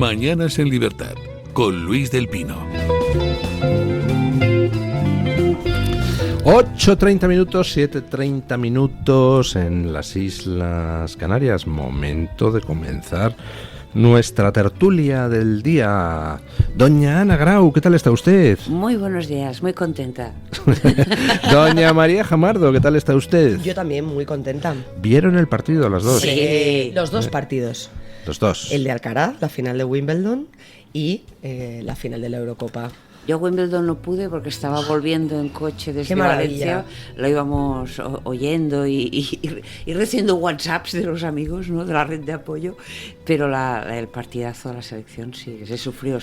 Mañanas en Libertad, con Luis del Pino. 8:30 minutos, 7:30 minutos en las Islas Canarias. Momento de comenzar nuestra tertulia del día. Doña Ana Grau, ¿qué tal está usted? Muy buenos días, muy contenta. Doña María Jamardo, ¿qué tal está usted? Yo también, muy contenta. ¿Vieron el partido las dos? Sí, los dos partidos. Los dos. El de Alcaraz, la final de Wimbledon, y la final de la Eurocopa. Yo Wimbledon no pude porque estaba volviendo en coche desde Qué maravilla. Valencia, lo íbamos oyendo y recibiendo WhatsApps de los amigos, ¿no?, de la red de apoyo, pero el partidazo de la selección sí, se sufrió.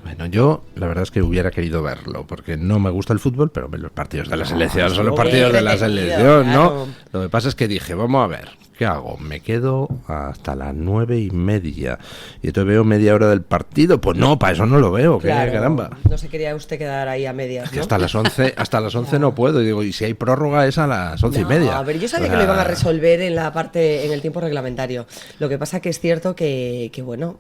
Bueno, yo la verdad es que hubiera querido verlo, porque no me gusta el fútbol, pero los partidos de la selección son los partidos de la selección, ¿no? Claro. Lo que pasa es que dije, vamos a ver, ¿qué hago? ¿Me quedo hasta las 9:30 y entonces veo media hora del partido? Pues no, para eso no lo veo, Claro, caramba. no se quería usted quedar ahí a medias, Es que ¿no? hasta las 11 no puedo, y digo, y si hay prórroga es a las 11:30. A ver, yo sabía que lo iban a resolver en el tiempo reglamentario. Lo que pasa que es cierto que bueno,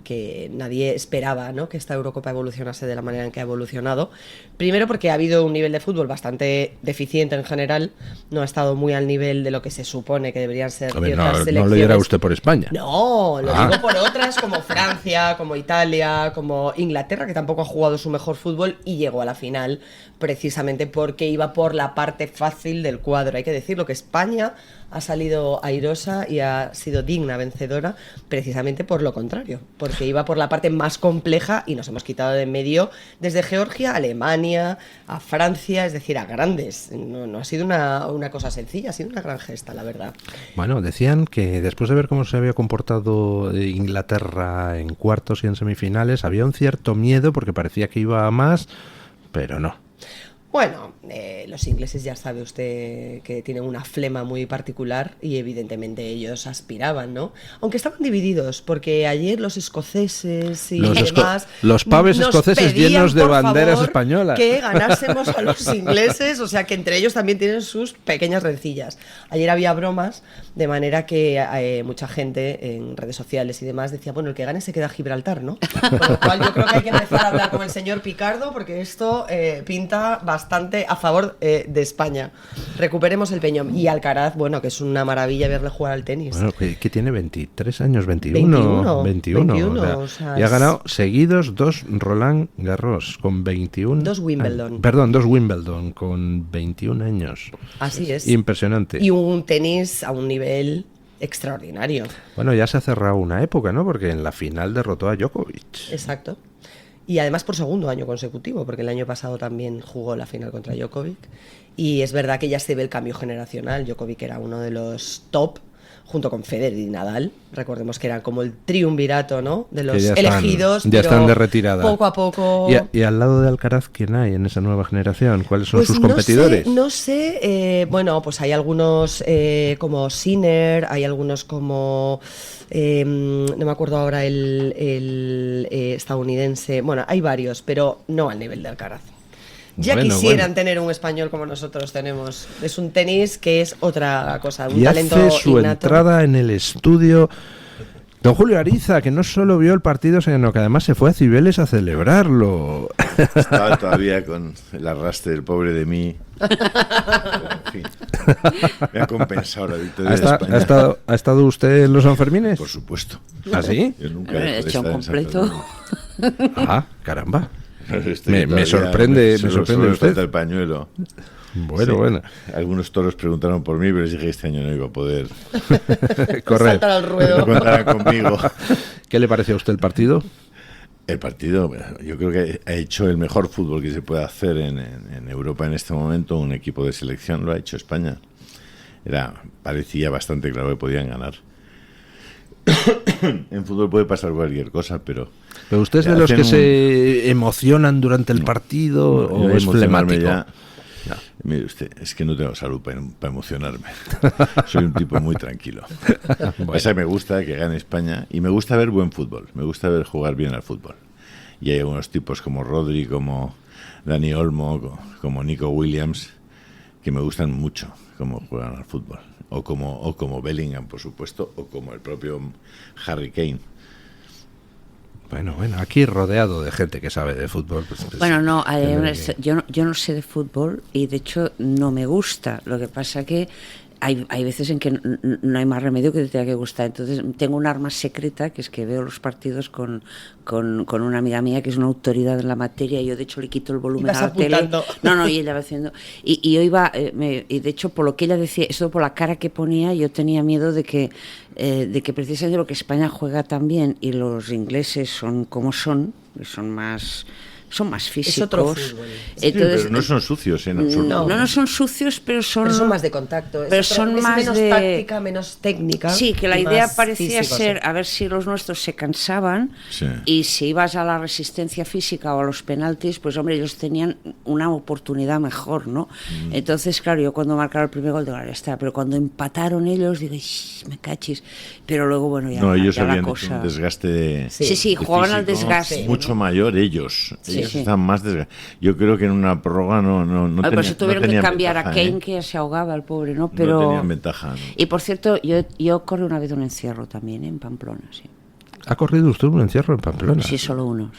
que nadie esperaba, ¿no?, que esta Eurocopa evolucionase de la manera en que ha evolucionado. Primero porque ha habido un nivel de fútbol bastante deficiente en general, no ha estado muy al nivel de lo que se supone que deberían ser A ver, ciertas no selecciones. lo dirá usted por España. No, lo digo por otras como Francia, como Italia, como Inglaterra, que tampoco ha jugado su mejor fútbol y llegó a la final precisamente porque iba por la parte fácil del cuadro. Hay que decirlo, que España ha salido airosa y ha sido digna vencedora precisamente por lo contrario, porque iba por la parte más compleja y nos hemos quitado de en medio desde Georgia a Alemania, a Francia, es decir, a grandes. No ha sido una cosa sencilla, ha sido una gran gesta, la verdad. Bueno, decían que después de ver cómo se había comportado Inglaterra en cuartos y en semifinales, había un cierto miedo porque parecía que iba a más, pero no. Bueno, los ingleses ya sabe usted que tienen una flema muy particular y evidentemente ellos aspiraban, ¿no? Aunque estaban divididos, porque ayer los escoceses y demás... Los pubs nos escoceses pedían, llenos de por banderas favor, españolas. que ganásemos a los ingleses, o sea que entre ellos también tienen sus pequeñas rencillas. Ayer había bromas, de manera que mucha gente en redes sociales y demás decía, bueno, el que gane se queda a Gibraltar, ¿no? Con lo cual yo creo que hay que empezar a hablar con el señor Picardo, porque esto pinta bastante a favor de España. Recuperemos el peñón. Y Alcaraz, bueno, que es una maravilla verle jugar al tenis. Bueno, que tiene 23 años, 21. 21, O sea, y ha ganado seguidos 2 Roland Garros con 21. 2 Wimbledon. Perdón, 2 Wimbledon con 21 años. Así es. Impresionante. Y un tenis a un nivel extraordinario. Bueno, ya se ha cerrado una época, ¿no? Porque en la final derrotó a Djokovic. Exacto. Y además por segundo año consecutivo, porque el año pasado también jugó la final contra Djokovic. Y es verdad que ya se ve el cambio generacional. Djokovic era uno de los top, junto con Federer y Nadal. Recordemos que eran como el triunvirato, ¿no?, de los elegidos. Ya pero están de retirada. Poco a poco... Y al lado de Alcaraz, ¿quién hay en esa nueva generación? ¿Cuáles son Pues sus competidores? No sé, bueno, pues hay algunos como Sinner, hay algunos como... no me acuerdo ahora el estadounidense. Bueno, hay varios, pero no al nivel de Alcaraz. Ya quisieran tener un español como nosotros tenemos. Es un tenis que es otra cosa, un talento hace su innato. Entrada en el estudio don Julio Ariza, que no solo vio el partido, sino que además se fue a Cibeles a celebrarlo. Estaba todavía con el arrastre del pobre de mí. En fin, me ha compensado la victoria de España. ¿Ha estado usted en los Sanfermines? Por supuesto. ¿Ah, sí? Yo nunca He dejo de hecho un estar en completo. Sanfermín. Ah, caramba. Estoy Me todavía- sorprende solo me usted. falta el pañuelo. Bueno, Sí. bueno. Algunos toros preguntaron por mí, pero les dije que este año no iba a poder. Correcto. Saltar al ruedo. No contarán conmigo. ¿Qué le pareció a usted el partido? El partido, bueno, yo creo que ha hecho el mejor fútbol que se puede hacer en Europa en este momento. Un equipo de selección lo ha hecho España. Parecía bastante claro que podían ganar. En fútbol puede pasar cualquier cosa, pero usted es de los que hacen se emocionan durante el partido yo o es emocionarme flemático. Mire usted, es que no tengo salud para emocionarme. Soy un tipo muy tranquilo. Esa me gusta que gane España y me gusta ver buen fútbol. Me gusta ver jugar bien al fútbol. Y hay algunos tipos como Rodri, como Dani Olmo, como Nico Williams, que me gustan mucho cómo juegan al fútbol. O como Bellingham, por supuesto, o como el propio Harry Kane. Bueno, aquí rodeado de gente que sabe de fútbol. Pues Bueno, no, tendré que- yo no sé de fútbol y de hecho no me gusta. Lo que pasa que hay veces en que no hay más remedio que te tenga que gustar. Entonces tengo un arma secreta, que es que veo los partidos con una amiga mía que es una autoridad en la materia, y yo de hecho le quito el volumen vas a la tele. apuntando. No, y ella va haciendo. Y yo iba, y de hecho por lo que ella decía, eso por la cara que ponía, yo tenía miedo de que precisamente lo que España juega tan bien y los ingleses son como son, que son más físicos. Es otro fútbol. Sí, Entonces, pero no son sucios en absoluto. no son sucios, pero son más de contacto. pero son es más menos de táctica, menos técnica. Sí, que la y idea más parecía físico, ser sí. a ver si los nuestros se cansaban, Sí. y si ibas a la resistencia física o a los penaltis, pues hombre, ellos tenían una oportunidad mejor, ¿no? Entonces, claro, yo cuando marcaron el primer gol, digo, ya está, pero cuando empataron ellos, digo, me cachis, pero luego, bueno, ya, No, ellos ya la habían hecho cosa... un desgaste. Sí, de jugaban al físico desgaste. mucho mayor ellos. Sí, Ellos sí. están más desgastados. Yo creo que en una prórroga no Ay, por eso tuvieron que tenían cambiar ventaja, a Kane, ¿eh? que se ahogaba el pobre, ¿no? No Pero... tenían ventaja. ¿no? Y por cierto, yo corrí una vez un encierro también, en Pamplona, sí. ¿Ha corrido usted un encierro en Pamplona? Sí, solo uno,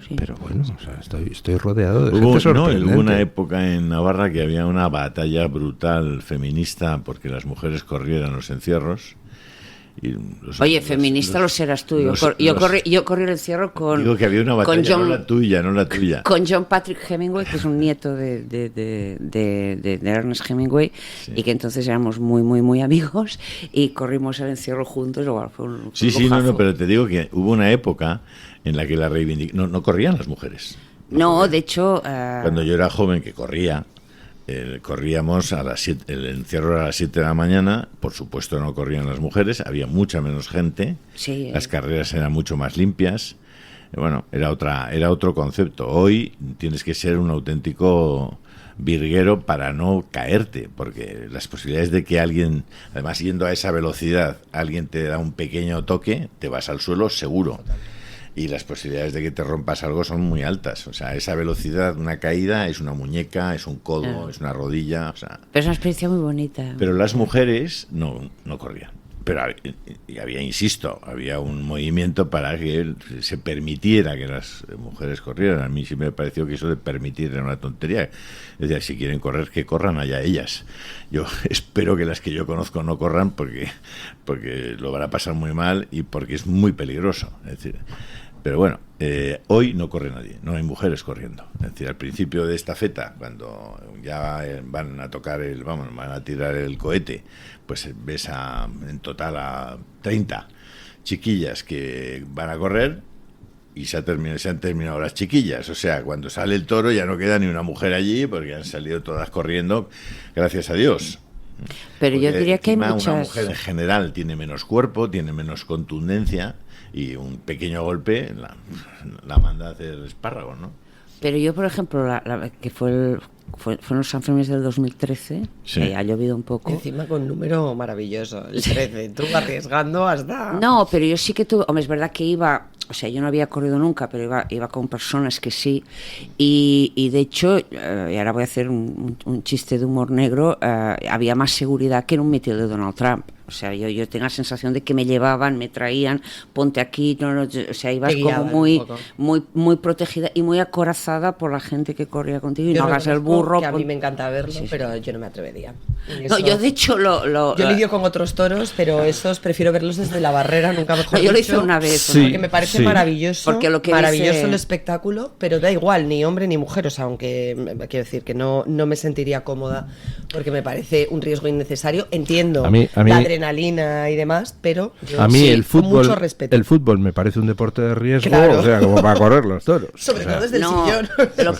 sí. Pero bueno, o sea, estoy rodeado de Hubo, gente sorprendente. hubo una época en Navarra que había una batalla brutal feminista porque las mujeres corrieran los encierros. Y Oye, feminista lo serás tú. Yo corrí el encierro con... Digo que había una batalla, con John, no la tuya. Con John Patrick Hemingway, que es un nieto de Ernest Hemingway, Sí. y que entonces éramos muy amigos, y corrimos el encierro juntos. Igual, fue un Sí, lujazo. pero te digo que hubo una época en la que la reivindicación... No corrían las mujeres. No, de hecho... Cuando yo era joven, que corría, corríamos a las 7, el encierro era a las 7 de la mañana, por supuesto no corrían las mujeres, había mucha menos gente, Sí, las carreras eran mucho más limpias, bueno, era otro concepto. Hoy tienes que ser un auténtico virguero para no caerte, porque las posibilidades de que alguien, además yendo a esa velocidad, alguien te da un pequeño toque, te vas al suelo seguro. Y las posibilidades de que te rompas algo son muy altas. O sea, esa velocidad, una caída, es una muñeca, es un codo, Claro. es una rodilla. O sea, Pero es una experiencia muy bonita. pero las mujeres no corrían. Pero insisto, había un movimiento para que se permitiera que las mujeres corrieran. A mí sí me pareció que eso de permitir era una tontería. Es decir, si quieren correr, que corran allá ellas. Yo espero que las que yo conozco no corran porque lo van a pasar muy mal y porque es muy peligroso. Es decir, pero bueno, hoy no corre nadie, no hay mujeres corriendo. Es decir, al principio de esta feta, cuando ya van a tocar van a tirar el cohete, pues ves en total a 30 chiquillas que van a correr y se han terminado las chiquillas. O sea, cuando sale el toro ya no queda ni una mujer allí porque han salido todas corriendo, gracias a Dios. Pero yo Porque diría que hay encima muchas... Una mujer en general tiene menos cuerpo, tiene menos contundencia y un pequeño golpe la manda a hacer espárragos, ¿no? Pero yo, por ejemplo, que fueron los Sanfermines del 2013, Sí. que ha llovido un poco. Encima con un número maravilloso, el 13. Tú arriesgando hasta... No, pero yo sí que tuve... Hombre, es verdad que iba... O sea, yo no había corrido nunca, pero iba con personas que sí. Y de hecho, y ahora voy a hacer un chiste de humor negro, había más seguridad que en un mitin de Donald Trump. O sea, yo tengo la sensación de que me llevaban, me traían, ponte aquí, o sea, ibas Te como guiaban un poco. muy protegida y muy acorazada por la gente que corría contigo, y Yo no hagas el reconozco burro. que a mí me encanta verlo, pero yo no me atrevería. Y No, eso- yo de hecho Yo lidio con otros toros, pero esos prefiero verlos desde la barrera, nunca mejor Yo lo dicho, hice una vez. Sí. porque me parece Sí. maravilloso, Porque lo que maravilloso dice- el espectáculo, pero da igual, ni hombre ni mujer, o sea, aunque quiero decir que no me sentiría cómoda, porque me parece un riesgo innecesario. Entiendo A mí- la adrenalina y demás, pero yo A mí sí, el con mucho respeto. fútbol me parece un deporte de riesgo, Claro. o sea, como para correr los toros. Sobre O sea, todo desde el No, sillón.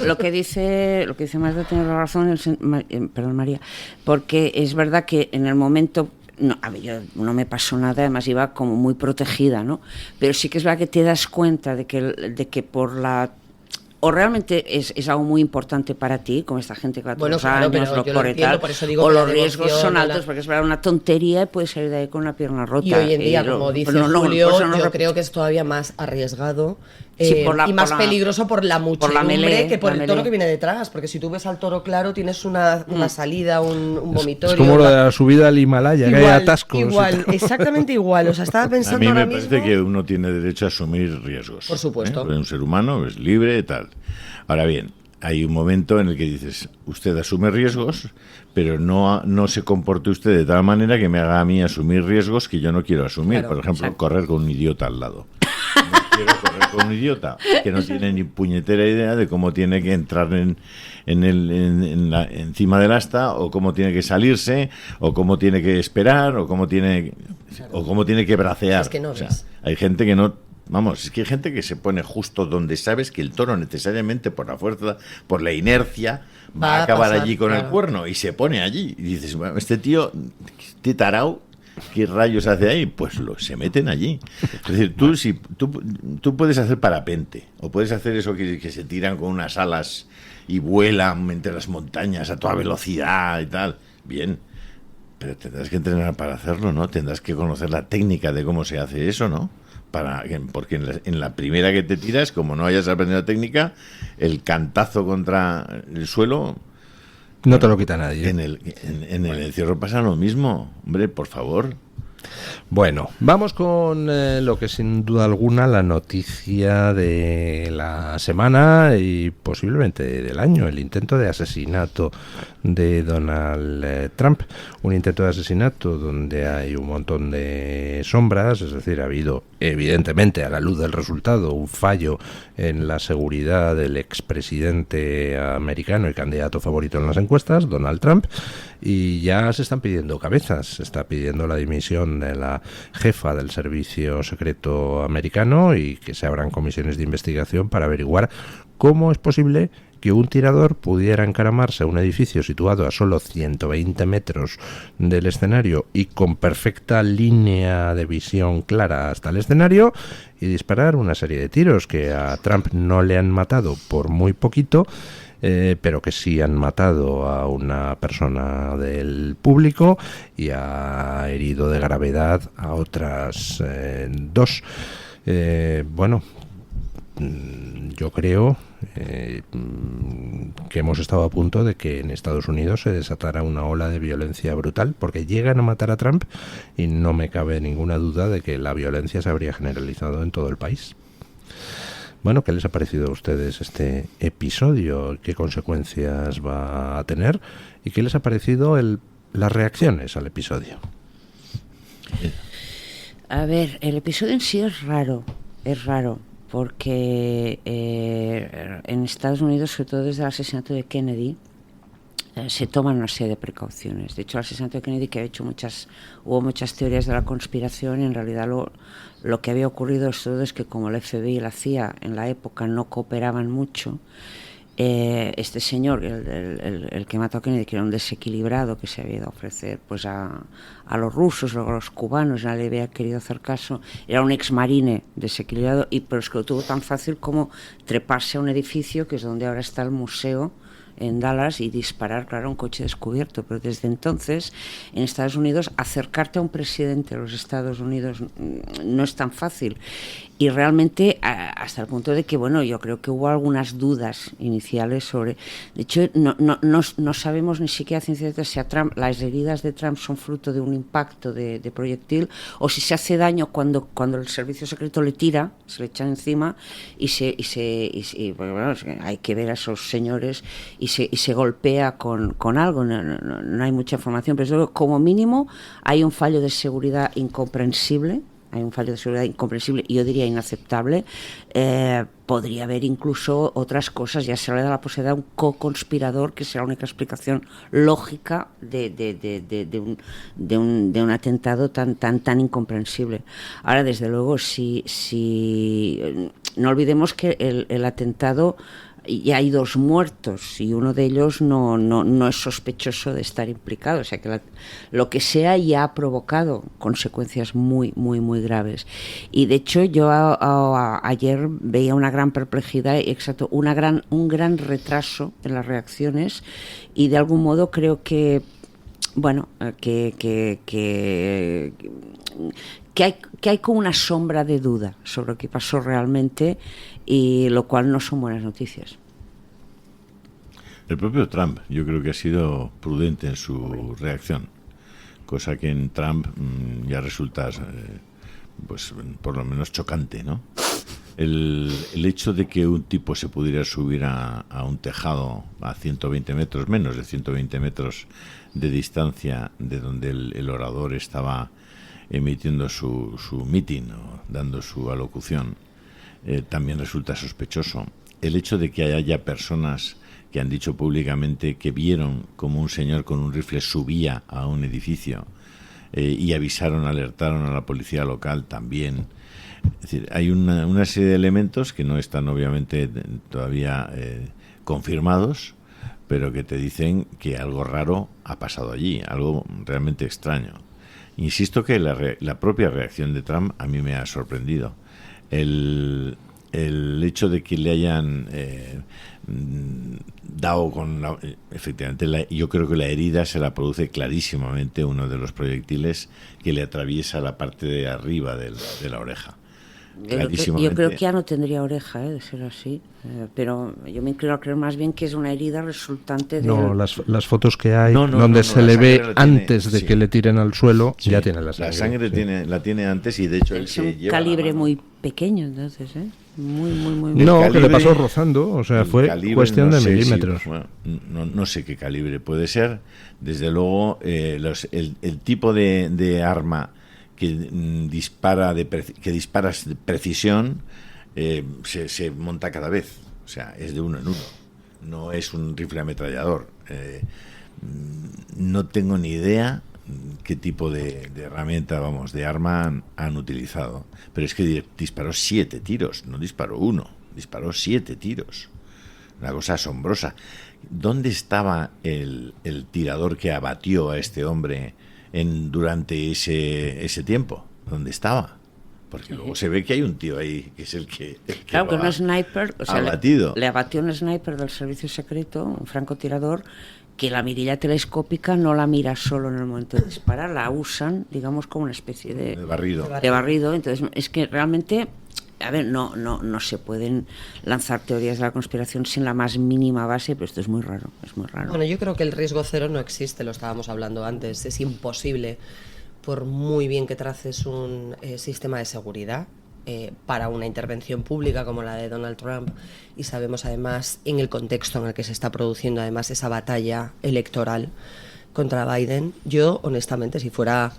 lo que dice Magda tiene razón, perdón, María, porque es verdad que en el momento, no, a ver, yo no me pasó nada, además iba como muy protegida, ¿no? Pero sí que es verdad que te das cuenta de que por la... O realmente es algo muy importante para ti, como esta gente que va todos Bueno, los claro, años, pero lo yo lo corre entiendo, tal, por eso digo o que la los riesgos devoción son o altos, la- porque es verdad, una tontería y puedes salir de ahí con una pierna rota. Y hoy en día, lo- como dice pero no, Julio, por eso no yo rep- creo que es todavía más arriesgado Sí, y más peligroso por la muchedumbre que por el toro melee. que viene detrás, porque si tú ves al toro claro tienes una salida, un vomitorio. Es como lo de la subida al Himalaya, que hay atascos. Igual, exactamente igual. O sea, estaba A pensando mí me ahora parece mismo... que uno tiene derecho a asumir riesgos. Por supuesto. Porque un ser humano es libre y tal. Ahora bien, hay un momento en el que dices, usted asume riesgos, pero no se comporte usted de tal manera que me haga a mí asumir riesgos que yo no quiero asumir. Claro, Por ejemplo, exacto. correr con un idiota al lado. No quiero correr con un idiota que no tiene ni puñetera idea de cómo tiene que entrar encima del asta, o cómo tiene que salirse, o cómo tiene que esperar, o cómo tiene que bracear. Es que no O sea, ves. hay gente que no... Vamos, es que hay gente que se pone justo donde sabes que el toro necesariamente por la fuerza, por la inercia, va a acabar pasar, allí con claro. el cuerno, y se pone allí. Y dices, bueno, este tío, este tarao, ¿qué rayos hace ahí? Pues se meten allí. Es decir, tú puedes hacer parapente, o puedes hacer eso que se tiran con unas alas y vuelan entre las montañas a toda velocidad y tal. Bien, pero tendrás que entrenar para hacerlo, ¿no? Tendrás que conocer la técnica de cómo se hace eso, ¿no? Porque en la primera que te tiras, como no hayas aprendido la técnica, el cantazo contra el suelo... No te lo quita nadie. En el encierro pasa lo mismo. Hombre, por favor. Bueno, vamos con lo que sin duda alguna la noticia de la semana y posiblemente del año, el intento de asesinato de Donald Trump. Un intento de asesinato donde hay un montón de sombras, es decir, ha habido evidentemente a la luz del resultado un fallo en la seguridad del expresidente americano y candidato favorito en las encuestas, Donald Trump, y ya se están pidiendo cabezas. Se está pidiendo la dimisión de la jefa del servicio secreto americano y que se abran comisiones de investigación para averiguar cómo es posible que un tirador pudiera encaramarse a un edificio situado a solo 120 metros del escenario y con perfecta línea de visión clara hasta el escenario y disparar una serie de tiros que a Trump no le han matado por muy poquito, pero que sí han matado a una persona del público y ha herido de gravedad a otras dos. Bueno, yo creo que hemos estado a punto de que en Estados Unidos se desatara una ola de violencia brutal, porque llegan a matar a Trump y no me cabe ninguna duda de que la violencia se habría generalizado en todo el país. Bueno, ¿qué les ha parecido a ustedes este episodio? ¿Qué consecuencias va a tener? ¿Y qué les ha parecido las reacciones al episodio? A ver, el episodio en sí es raro, porque en Estados Unidos, sobre todo desde el asesinato de Kennedy, se toman una serie de precauciones. De hecho, el asesinato de Kennedy, que hubo muchas teorías de la conspiración, y en realidad lo que había ocurrido es que como el FBI y la CIA en la época no cooperaban mucho, este señor, el que mató a Kennedy, que era un desequilibrado que se había ido a ofrecer pues a los rusos, luego a los cubanos, nadie había querido hacer caso, era un exmarine desequilibrado, pero es que lo tuvo tan fácil como treparse a un edificio, que es donde ahora está el museo en Dallas, y disparar, claro, un coche descubierto. Pero desde entonces, en Estados Unidos, acercarte a un presidente de los Estados Unidos no es tan fácil. Y realmente, hasta el punto de que, bueno, yo creo que hubo algunas dudas iniciales sobre... De hecho, no sabemos ni siquiera a ciencia cierta si las heridas de Trump son fruto de un impacto de proyectil, o si se hace daño cuando el servicio secreto le tira, se le echa encima, y bueno, hay que ver a esos señores, y se golpea con algo. No hay mucha información, pero como mínimo hay un fallo de seguridad incomprensible. Y yo diría inaceptable. Podría haber incluso otras cosas. Ya se habla de la posibilidad de un co-conspirador, que será la única explicación lógica de un atentado tan incomprensible. Ahora, desde luego, si no olvidemos que el atentado, y hay 2 muertos y uno de ellos no es sospechoso de estar implicado, o sea que lo que sea ya ha provocado consecuencias muy graves. Y de hecho yo ayer veía una gran perplejidad, un gran retraso en las reacciones, y de algún modo creo que bueno, que que hay como una sombra de duda sobre lo que pasó realmente, y lo cual no son buenas noticias. El propio Trump, yo creo que ha sido prudente en su reacción, cosa que en Trump ya resulta, pues por lo menos chocante, ¿no? El hecho de que un tipo se pudiera subir a un tejado a 120 metros, menos de 120 metros de distancia de donde el orador estaba emitiendo su meeting o dando su alocución, también resulta sospechoso. El hecho de que haya personas que han dicho públicamente que vieron como un señor con un rifle subía a un edificio y alertaron a la policía local también. Es decir, hay una serie de elementos que no están obviamente todavía confirmados, pero que te dicen que algo raro ha pasado allí, algo realmente extraño. Insisto que la propia reacción de Trump a mí me ha sorprendido. El hecho de que le hayan dado con efectivamente, yo creo que la herida se la produce clarísimamente uno de los proyectiles que le atraviesa la parte de arriba de la oreja. Yo creo que ya no tendría oreja, de ser así, pero yo me inclino a creer más bien que es una herida resultante de... No, las fotos que hay donde se le ve antes de que le tiren al suelo, ya tiene la sangre. La sangre la tiene antes, y de hecho él se lleva un calibre muy pequeño, entonces, muy no, que le pasó rozando, o sea, fue cuestión de milímetros. Bueno, no sé qué calibre puede ser. Desde luego, el tipo de arma que dispara de precisión se monta cada vez, o sea, es de uno en uno, no es un rifle ametrallador. No tengo ni idea qué tipo de herramienta, de arma han utilizado, pero es que disparó 7 tiros, no disparó uno, disparó 7 tiros, una cosa asombrosa. ¿Dónde estaba el tirador que abatió a este hombre durante ese tiempo? ¿Dónde estaba? Porque luego se ve que hay un tío ahí que es el que claro, que un sniper, o sea, abatido. Le abatió un sniper del servicio secreto, un francotirador, que la mirilla telescópica no la mira solo en el momento de disparar, la usan, digamos, como una especie de barrido. Entonces, es que realmente, a ver, no se pueden lanzar teorías de la conspiración sin la más mínima base, pero esto es muy raro, Bueno, yo creo que el riesgo cero no existe, lo estábamos hablando antes, es imposible, por muy bien que traces un sistema de seguridad para una intervención pública como la de Donald Trump, y sabemos además en el contexto en el que se está produciendo además esa batalla electoral contra Biden. Yo, honestamente, si fuera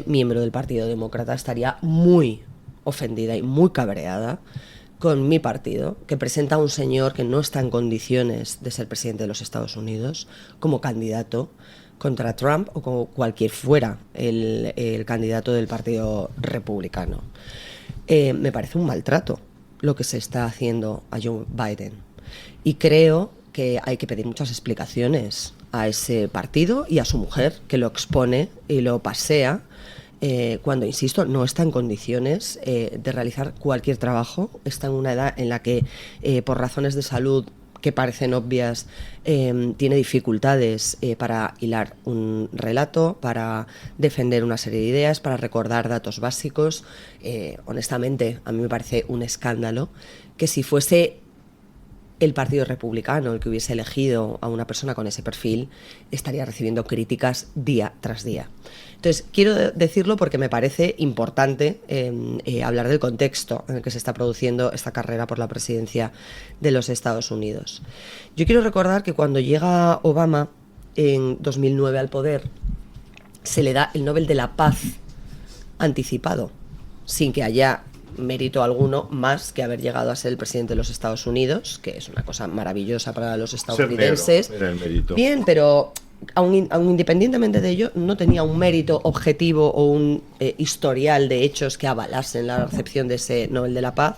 miembro del Partido Demócrata, estaría muy ofendida y muy cabreada con mi partido, que presenta a un señor que no está en condiciones de ser presidente de los Estados Unidos como candidato contra Trump o como cualquier fuera el candidato del Partido Republicano. Me parece un maltrato lo que se está haciendo a Joe Biden, y creo que hay que pedir muchas explicaciones a ese partido y a su mujer, que lo expone y lo pasea cuando, insisto, no está en condiciones de realizar cualquier trabajo. Está en una edad en la que por razones de salud que parecen obvias, tiene dificultades para hilar un relato, para defender una serie de ideas, para recordar datos básicos. Honestamente, a mí me parece un escándalo que si fuese el Partido Republicano el que hubiese elegido a una persona con ese perfil, estaría recibiendo críticas día tras día. Entonces, quiero decirlo porque me parece importante hablar del contexto en el que se está produciendo esta carrera por la presidencia de los Estados Unidos. Yo quiero recordar que cuando llega Obama en 2009 al poder, se le da el Nobel de la Paz anticipado, sin que haya mérito alguno más que haber llegado a ser el presidente de los Estados Unidos, que es una cosa maravillosa para los estadounidenses. Ser negro era el mérito. Bien, pero aun independientemente de ello, no tenía un mérito objetivo o un historial de hechos que avalasen la recepción de ese Nobel de la Paz.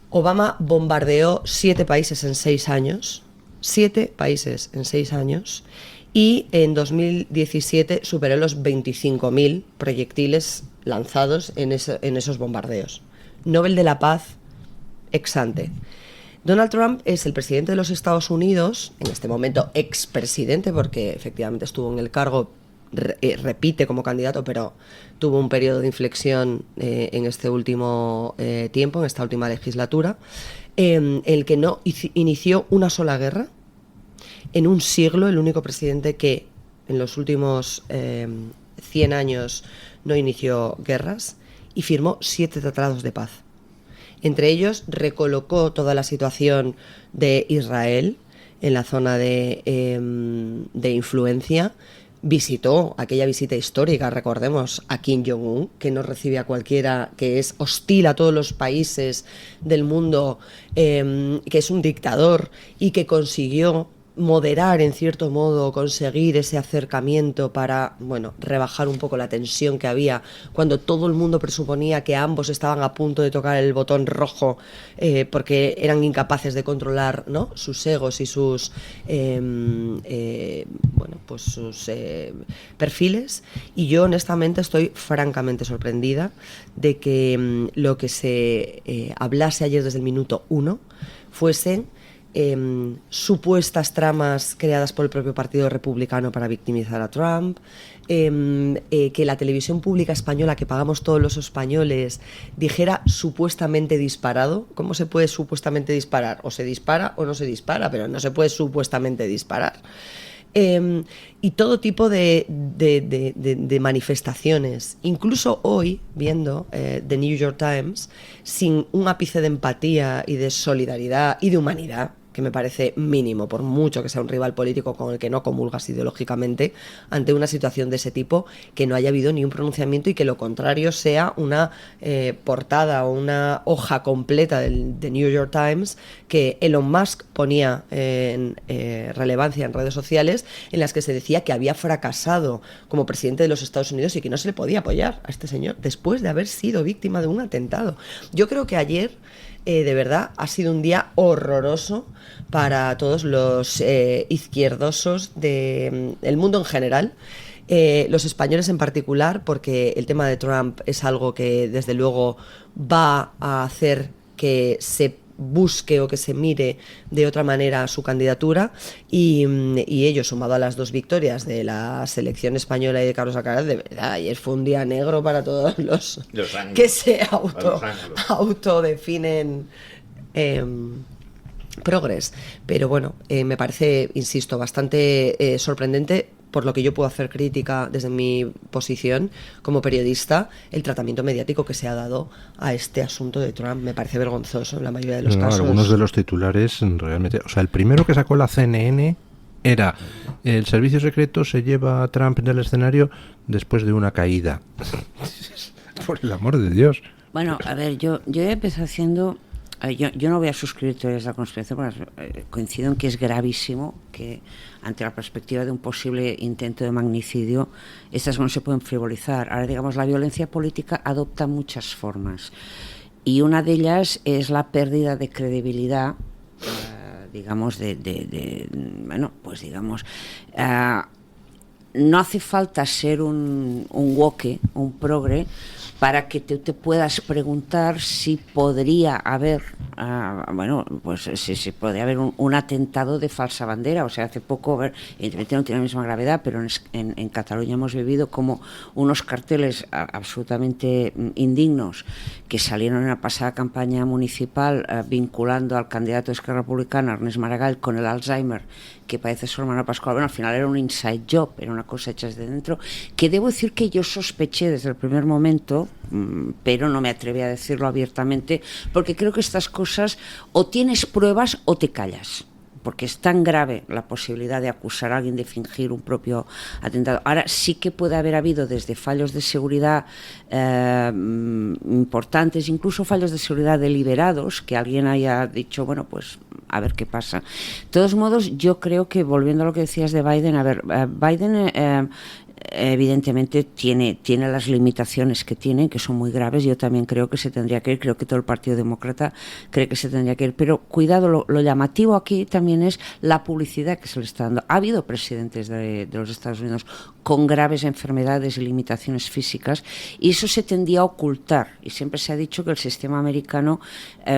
Obama bombardeó 7 países en 6 años, 7 países en 6 años, y en 2017 superó los 25.000 proyectiles lanzados en esos bombardeos. Nobel de la Paz ex ante. Donald Trump es el presidente de los Estados Unidos, en este momento expresidente, porque efectivamente estuvo en el cargo repite como candidato, pero tuvo un periodo de inflexión en este último tiempo, en esta última legislatura, el que no inició una sola guerra en un siglo, el único presidente que en los últimos 100 años no inició guerras, y firmó 7 tratados de paz. Entre ellos recolocó toda la situación de Israel en la zona de influencia. Visitó aquella visita histórica, recordemos, a Kim Jong-un, que no recibe a cualquiera, que es hostil a todos los países del mundo, que es un dictador y que consiguió moderar, en cierto modo, conseguir ese acercamiento para, bueno, rebajar un poco la tensión que había cuando todo el mundo presuponía que ambos estaban a punto de tocar el botón rojo porque eran incapaces de controlar, ¿no?, sus egos y sus sus perfiles. Y yo honestamente estoy francamente sorprendida de que lo que se hablase ayer desde el minuto 1 fuesen supuestas tramas creadas por el propio Partido Republicano para victimizar a Trump, que la televisión pública española que pagamos todos los españoles dijera supuestamente disparado. ¿Cómo se puede supuestamente disparar? O se dispara o no se dispara, pero no se puede supuestamente disparar. Y todo tipo de manifestaciones. Incluso hoy, viendo The New York Times, sin un ápice de empatía y de solidaridad y de humanidad, que me parece mínimo, por mucho que sea un rival político con el que no comulgas ideológicamente, ante una situación de ese tipo, que no haya habido ni un pronunciamiento y que lo contrario sea una portada o una hoja completa del The New York Times que Elon Musk ponía en relevancia en redes sociales, en las que se decía que había fracasado como presidente de los Estados Unidos y que no se le podía apoyar a este señor después de haber sido víctima de un atentado. Yo creo que ayer de verdad ha sido un día horroroso para todos los izquierdosos del mundo en general, los españoles en particular, porque el tema de Trump es algo que desde luego va a hacer que se busque o que se mire de otra manera su candidatura, y ello, sumado a las 2 victorias de la selección española y de Carlos Alcaraz, de verdad, ayer fue un día negro para todos los que se autodefinen progres. Pero bueno, me parece, insisto, bastante sorprendente, por lo que yo puedo hacer crítica desde mi posición como periodista, el tratamiento mediático que se ha dado a este asunto de Trump. Me parece vergonzoso en la mayoría de los casos. Algunos de los titulares realmente... O sea, el primero que sacó la CNN era: el servicio secreto se lleva a Trump del escenario después de una caída. Por el amor de Dios. Bueno, a ver, yo he empezado haciendo... Yo no voy a suscribir teorías de la conspiración, porque coincido en que es gravísimo que ante la perspectiva de un posible intento de magnicidio estas no se pueden frivolizar. Ahora, digamos, la violencia política adopta muchas formas y una de ellas es la pérdida de credibilidad, digamos, no hace falta ser un woke, un progre, para que te puedas preguntar si podría haber, si podría haber un atentado de falsa bandera. O sea, hace poco, evidentemente no tiene la misma gravedad, pero en Cataluña hemos vivido como unos carteles absolutamente indignos que salieron en la pasada campaña municipal vinculando al candidato de Esquerra Republicana, Ernest Maragall, con el Alzheimer, que parece su hermana Pascual. Bueno, al final era un inside job, era una cosa hecha desde dentro, que debo decir que yo sospeché desde el primer momento, pero no me atreví a decirlo abiertamente, porque creo que estas cosas o tienes pruebas o te callas, porque es tan grave la posibilidad de acusar a alguien de fingir un propio atentado. Ahora sí que puede haber habido desde fallos de seguridad importantes, incluso fallos de seguridad deliberados, que alguien haya dicho, bueno, pues a ver qué pasa. De todos modos, yo creo que, volviendo a lo que decías de Biden, Biden evidentemente tiene las limitaciones que tiene, que son muy graves. Yo también creo que se tendría que ir, creo que todo el Partido Demócrata cree que se tendría que ir, pero cuidado, lo llamativo aquí también es la publicidad que se le está dando. Ha habido presidentes de los Estados Unidos con graves enfermedades y limitaciones físicas, y eso se tendía a ocultar, y siempre se ha dicho que el sistema americano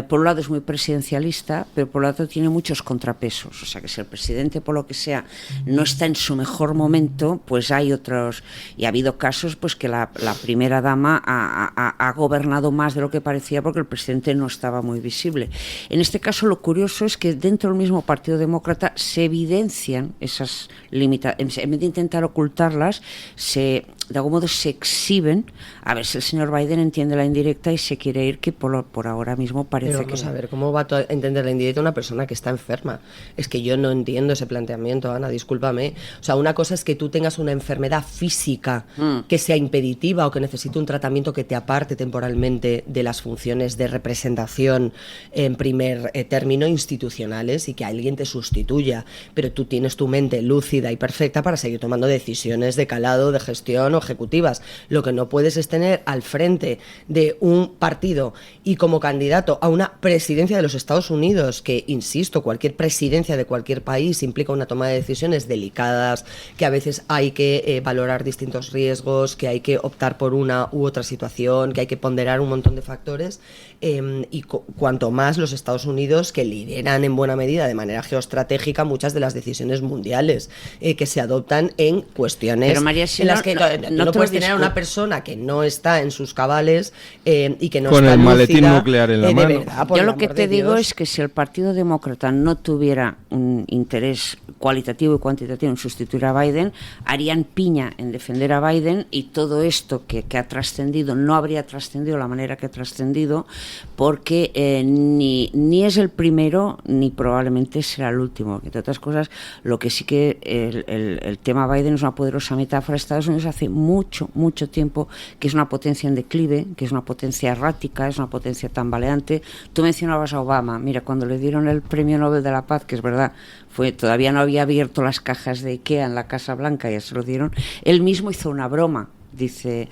por un lado es muy presidencialista, pero por otro tiene muchos contrapesos. O sea, que si el presidente, por lo que sea, no está en su mejor momento, pues hay otros, y ha habido casos pues que la primera dama ha gobernado más de lo que parecía porque el presidente no estaba muy visible. En este caso lo curioso es que dentro del mismo Partido Demócrata se evidencian esas limitaciones, en vez de intentar ocultarlas, de algún modo se exhiben, a ver si el señor Biden entiende la indirecta y se quiere ir, que por ahora mismo parece. Pero vamos a ver, ¿cómo va a entender la indirecta una persona que está enferma? Es que yo no entiendo ese planteamiento, Ana, discúlpame. O sea, una cosa es que tú tengas una enfermedad física que sea impeditiva o que necesite un tratamiento que te aparte temporalmente de las funciones de representación en primer término institucionales y que alguien te sustituya, pero tú tienes tu mente lúcida y perfecta para seguir tomando decisiones de calado, de gestión o ejecutivas. Lo que no puedes es tener al frente de un partido y como candidato a una presidencia de los Estados Unidos, que, insisto, cualquier presidencia de cualquier país implica una toma de decisiones delicadas, que a veces hay que valorar distintos riesgos, que hay que optar por una u otra situación, que hay que ponderar un montón de factores, y cuanto más los Estados Unidos, que lideran en buena medida de manera geoestratégica muchas de las decisiones mundiales que se adoptan en cuestiones. Pero María, si en las que no puedes tener a una persona que no está en sus cabales y que no con está el maletín lúcida, nuclear en la mano. Verdad, por yo el lo que amor te de digo Dios. es que si el Partido Demócrata no tuviera un interés cualitativo y cuantitativo en sustituir a Biden, harían piña en defender a Biden, y todo esto que ha trascendido no habría trascendido de la manera que ha trascendido, porque ni es el primero ni probablemente será el último. Entre otras cosas, lo que sí que el tema Biden es una poderosa metáfora. Estados Unidos hace mucho tiempo que es una potencia en declive, que es una potencia errática, es una potencia tambaleante. Tú mencionabas a Obama. Mira, cuando le dieron el Premio Nobel de la Paz, que es verdad, todavía no había abierto las cajas de IKEA en la Casa Blanca, ya se lo dieron, él mismo hizo una broma. Dice,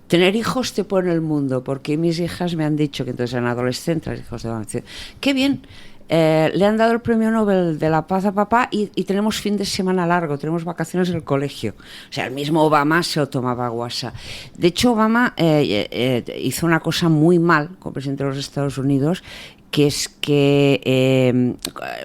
tener hijos te pone el mundo, porque mis hijas me han dicho, que entonces eran adolescentes, los hijos de Obama, dice, qué bien, le han dado el Premio Nobel de la Paz a papá y tenemos fin de semana largo, tenemos vacaciones en el colegio. O sea, el mismo Obama se lo tomaba a guasa. De hecho, Obama hizo una cosa muy mal como presidente de los Estados Unidos, que es que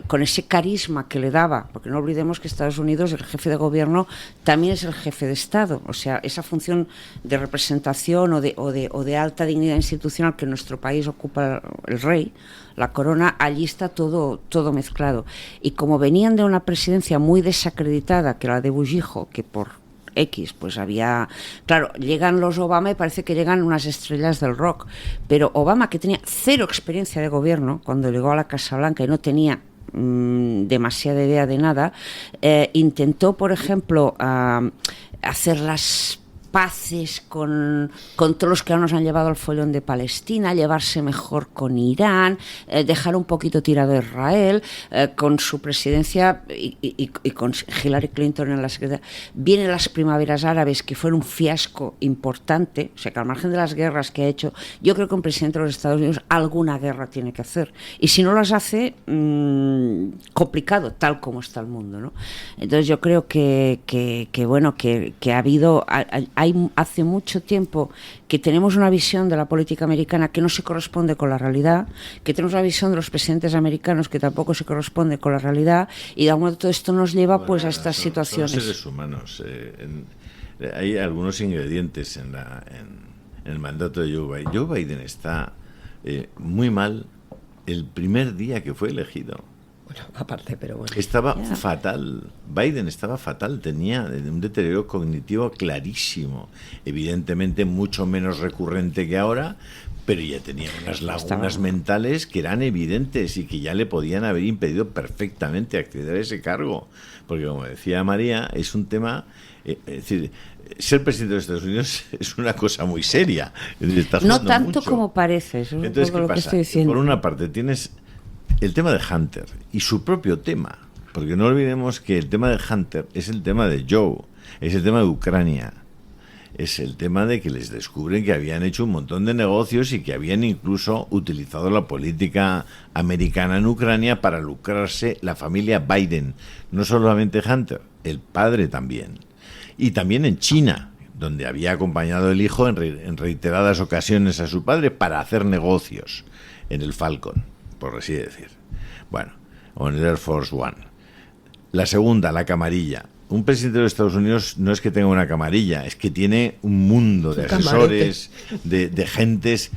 con ese carisma que le daba, porque no olvidemos que Estados Unidos, el jefe de gobierno, también es el jefe de Estado, o sea, esa función de representación o de alta dignidad institucional que en nuestro país ocupa el rey, la corona, allí está todo mezclado. Y como venían de una presidencia muy desacreditada, que era la de Bush hijo, que por X, pues había, claro, llegan los Obama y parece que llegan unas estrellas del rock, pero Obama, que tenía cero experiencia de gobierno cuando llegó a la Casa Blanca y no tenía demasiada idea de nada, intentó, por ejemplo, hacer las paces con todos los que ahora nos han llevado al follón de Palestina, llevarse mejor con Irán, dejar un poquito tirado a Israel, con su presidencia y con Hillary Clinton en la secretaria. Vienen las primaveras árabes, que fueron un fiasco importante, o sea que al margen de las guerras que ha hecho, yo creo que un presidente de los Estados Unidos alguna guerra tiene que hacer, y si no las hace, complicado, tal como está el mundo, ¿no? Entonces yo creo que ha habido... hace mucho tiempo que tenemos una visión de la política americana que no se corresponde con la realidad, que tenemos una visión de los presidentes americanos que tampoco se corresponde con la realidad, y de algún modo todo esto nos lleva pues a estas situaciones. Son seres humanos. Hay algunos ingredientes en el mandato de Joe Biden. Joe Biden está muy mal el primer día que fue elegido. Bueno, aparte, pero bueno. Estaba fatal. Biden estaba fatal. Tenía un deterioro cognitivo clarísimo. Evidentemente mucho menos recurrente que ahora, pero ya tenía unas lagunas mentales que eran evidentes y que ya le podían haber impedido perfectamente acceder a ese cargo. Porque, como decía María, es un tema... es decir, ser presidente de los Estados Unidos es una cosa muy seria. No tanto mucho. como parece. Eso es Entonces, un poco ¿qué lo pasa? que estoy diciendo. Por una parte tienes el tema de Hunter y su propio tema, porque no olvidemos que el tema de Hunter es el tema de Joe, es el tema de Ucrania, es el tema de que les descubren que habían hecho un montón de negocios y que habían incluso utilizado la política americana en Ucrania para lucrarse la familia Biden, no solamente Hunter, el padre también, y también en China, donde había acompañado el hijo en reiteradas ocasiones a su padre para hacer negocios en el Falcon, por así decir. Bueno, o en el Air Force One. La segunda, la camarilla. un presidente de los Estados Unidos no es que tenga una camarilla, es que tiene un mundo de asesores, de gentes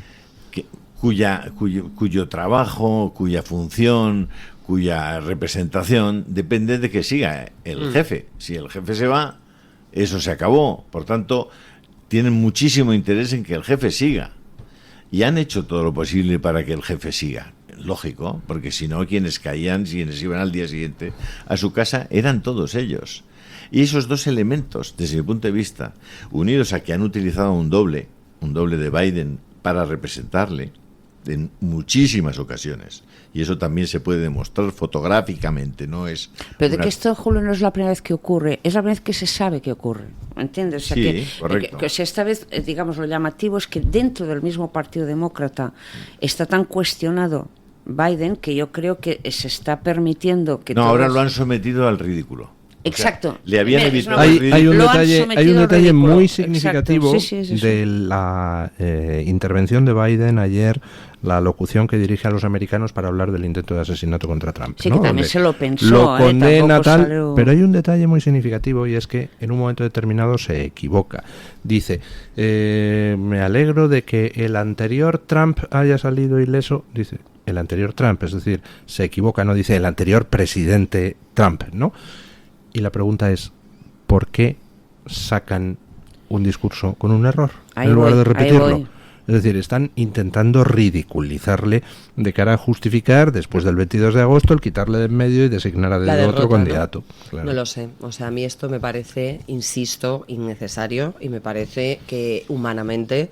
cuyo trabajo, cuya función, cuya representación depende de que siga el jefe. Si el jefe se va, eso se acabó. Por tanto, tienen muchísimo interés en que el jefe siga. Y han hecho todo lo posible para que el jefe siga. Lógico, porque si no, quienes caían, quienes iban al día siguiente a su casa, eran todos ellos. Y esos dos elementos, desde mi punto de vista, unidos a que han utilizado un doble de Biden para representarle en muchísimas ocasiones. Y eso también se puede demostrar fotográficamente, no es... Pero de que esto, Julio, no es la primera vez que ocurre, es la primera vez que se sabe que ocurre, ¿entiendes? O sea, sí, correcto. Que esta vez, digamos, lo llamativo es que dentro del mismo Partido Demócrata está tan cuestionado Biden que yo creo que se está permitiendo que... No, ahora lo han sometido al ridículo. Exacto. O sea, le habían evitado hay un detalle muy Exacto. significativo Sí, de la intervención de Biden ayer, la locución que dirige a los americanos para hablar del intento de asesinato contra Trump. Sí, ¿no? que también Donde se lo pensó. lo condena tal, salió... pero hay un detalle muy significativo y es que en un momento determinado se equivoca. Dice, me alegro de que el anterior Trump haya salido ileso. Dice, el anterior Trump, es decir, se equivoca, no dice el anterior presidente Trump, ¿no? Y la pregunta es, ¿por qué sacan un discurso con un error en lugar de repetirlo? Es decir, están intentando ridiculizarle de cara a justificar, después del 22 de agosto, el quitarle de en medio y designar a dedo otro candidato. ¿No? Claro. No lo sé. O sea, a mí esto me parece, insisto, innecesario y me parece que humanamente...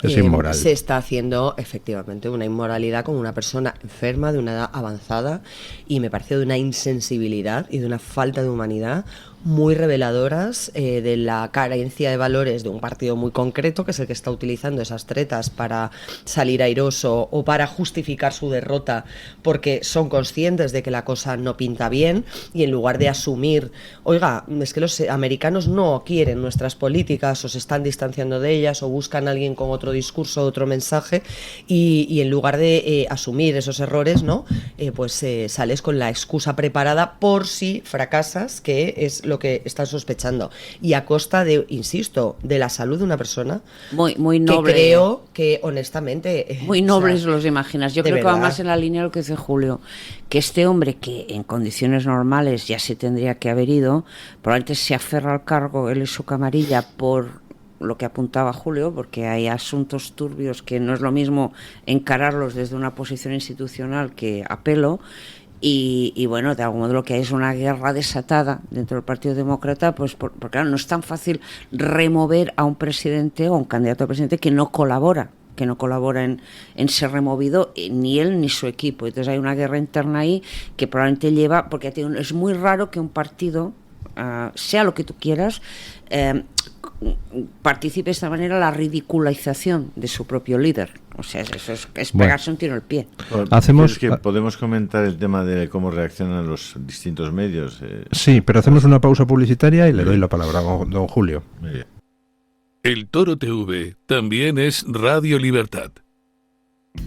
Es inmoral. Se está haciendo efectivamente una inmoralidad con una persona enferma de una edad avanzada y me parece de una insensibilidad y de una falta de humanidad muy reveladoras de la carencia de valores de un partido muy concreto, que es el que está utilizando esas tretas para salir airoso o para justificar su derrota porque son conscientes de que la cosa no pinta bien, y en lugar de asumir, oiga, es que los americanos no quieren nuestras políticas o se están distanciando de ellas o buscan a alguien con otro discurso, otro mensaje, y en lugar de asumir esos errores, ¿no? Pues sales con la excusa preparada por si fracasas, que es lo que están sospechando, y a costa de, insisto, de la salud de una persona muy noble, que creo que honestamente muy nobles, los imaginas. Yo creo verdad. que va más en la línea de lo que dice Julio, que este hombre, que en condiciones normales ya se tendría que haber ido, probablemente se aferra al cargo, él y su camarilla, por lo que apuntaba Julio, porque hay asuntos turbios que no es lo mismo encararlos desde una posición institucional que a pelo. Y bueno, de algún modo lo que hay es una guerra desatada dentro del Partido Demócrata, pues porque claro, no es tan fácil remover a un presidente o a un candidato a presidente que no colabora en ser removido, ni él ni su equipo. Entonces hay una guerra interna ahí que probablemente lleva, porque es muy raro que un partido, sea lo que tú quieras, participe de esta manera la ridiculización de su propio líder. O sea, eso es pegarse un tiro al pie. Hacemos... ¿Es que podemos comentar el tema de cómo reaccionan los distintos medios? Sí, pero hacemos una pausa publicitaria y le doy la palabra a don Julio. Muy bien. El Toro TV también es Radio Libertad.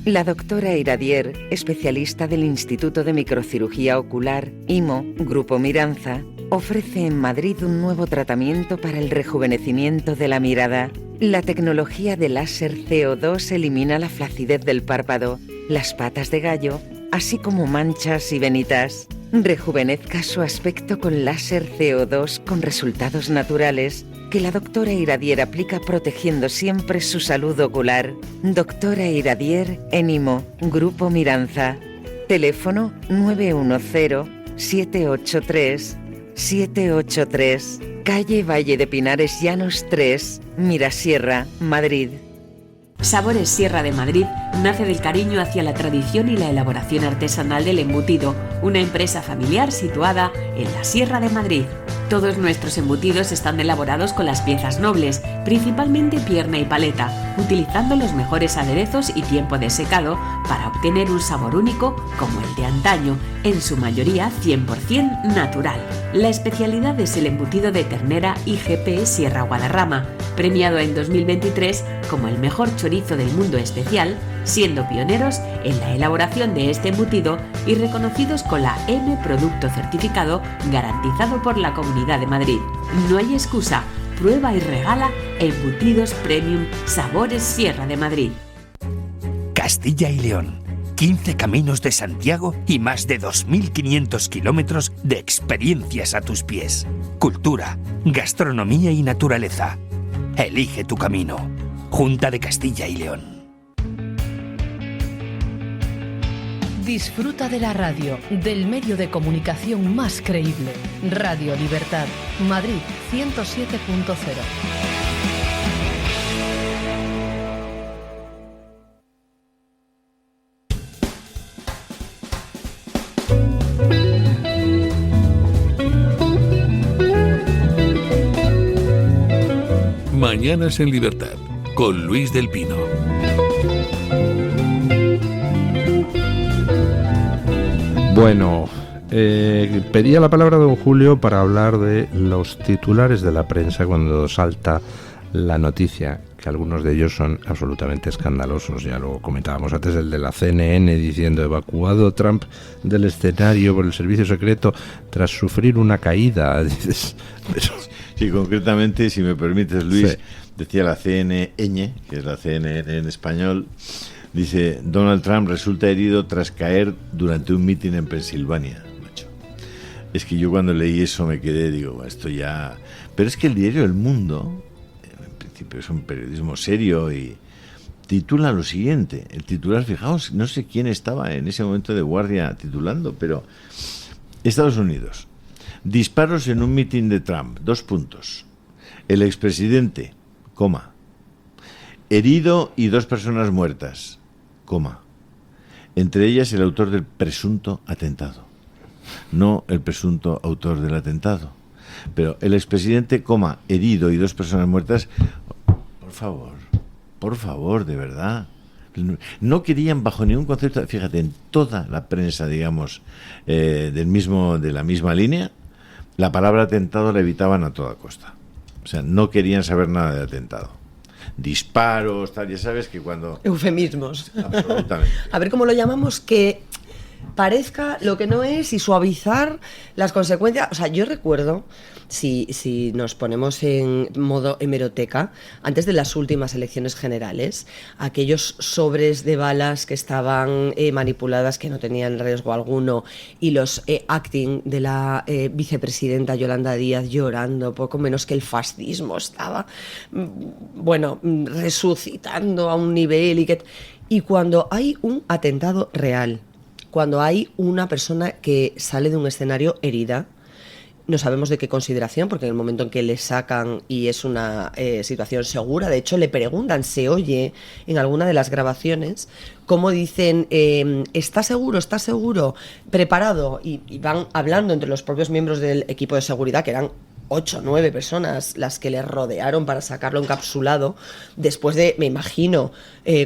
La doctora Iradier, especialista del Instituto de Microcirugía Ocular, IMO, Grupo Miranza, ofrece en Madrid un nuevo tratamiento para el rejuvenecimiento de la mirada. La tecnología de láser CO2 elimina la flacidez del párpado, las patas de gallo, así como manchas y venitas. Rejuvenezca su aspecto con láser CO2 con resultados naturales que la doctora Iradier aplica protegiendo siempre su salud ocular. Doctora Iradier en IMO, Grupo Miranza. Teléfono 910-783-783. Calle Valle de Pinares Llanos 3, Mirasierra, Madrid. Sabores Sierra de Madrid nace del cariño hacia la tradición y la elaboración artesanal del embutido, una empresa familiar situada en la Sierra de Madrid. Todos nuestros embutidos están elaborados con las piezas nobles, principalmente pierna y paleta, utilizando los mejores aderezos y tiempo de secado para obtener un sabor único como el de antaño, en su mayoría 100% natural. La especialidad es el embutido de ternera IGP Sierra Guadarrama, premiado en 2023 como el mejor chorizo del mundo especial siendo pioneros en la elaboración de este embutido y reconocidos con la M Producto Certificado garantizado por la Comunidad de Madrid. No hay excusa, prueba y regala Embutidos Premium Sabores Sierra de Madrid. Castilla y León. 15 caminos de Santiago y más de 2.500 kilómetros de experiencias a tus pies. Cultura, gastronomía y naturaleza. Elige tu camino. Junta de Castilla y León. Disfruta de la radio, del medio de comunicación más creíble. Radio Libertad, Madrid 107.0. Mañanas en Libertad, con Luis del Pino. Bueno, pedía la palabra don Julio para hablar de los titulares de la prensa cuando salta la noticia, que algunos de ellos son absolutamente escandalosos. Ya lo comentábamos antes, el de la CNN diciendo: evacuado Trump del escenario por el servicio secreto tras sufrir una caída. Dices, pero... Sí, concretamente, si me permites, Luis, sí. Decía la CNN, que es la CNN en español, dice: Donald Trump resulta herido tras caer durante un mitin en Pensilvania. Macho. Es que yo cuando leí eso me quedé, digo, esto ya... Pero es que el diario El Mundo, en principio es un periodismo serio, y titula lo siguiente. El titular, fijaos, no sé quién estaba en ese momento de guardia titulando, pero Estados Unidos. Disparos en un mitin de Trump. 2 puntos. El expresidente, coma. Herido y 2 personas muertas, coma. Entre ellas el autor del presunto atentado. No el presunto autor del atentado. Pero el expresidente, coma, herido y 2 personas muertas. Por favor, de verdad. No querían bajo ningún concepto, fíjate, en toda la prensa, digamos, de la misma línea, la palabra atentado la evitaban a toda costa. O sea, no querían saber nada de atentado. Disparos, tal, ya sabes que cuando... Eufemismos. Absolutamente. A ver cómo lo llamamos, que parezca lo que no es y suavizar las consecuencias. O sea, yo recuerdo, si nos ponemos en modo hemeroteca, antes de las últimas elecciones generales, aquellos sobres de balas que estaban manipuladas, que no tenían riesgo alguno, y los acting de la vicepresidenta Yolanda Díaz llorando, poco menos que el fascismo estaba, bueno, resucitando a un nivel, y cuando hay un atentado real, cuando hay una persona que sale de un escenario herida, no sabemos de qué consideración, porque en el momento en que le sacan y es una situación segura, de hecho le preguntan, se oye en alguna de las grabaciones, cómo dicen, ¿está seguro, preparado? Y van hablando entre los propios miembros del equipo de seguridad, que eran 8 o 9 personas las que le rodearon para sacarlo encapsulado, después de, me imagino,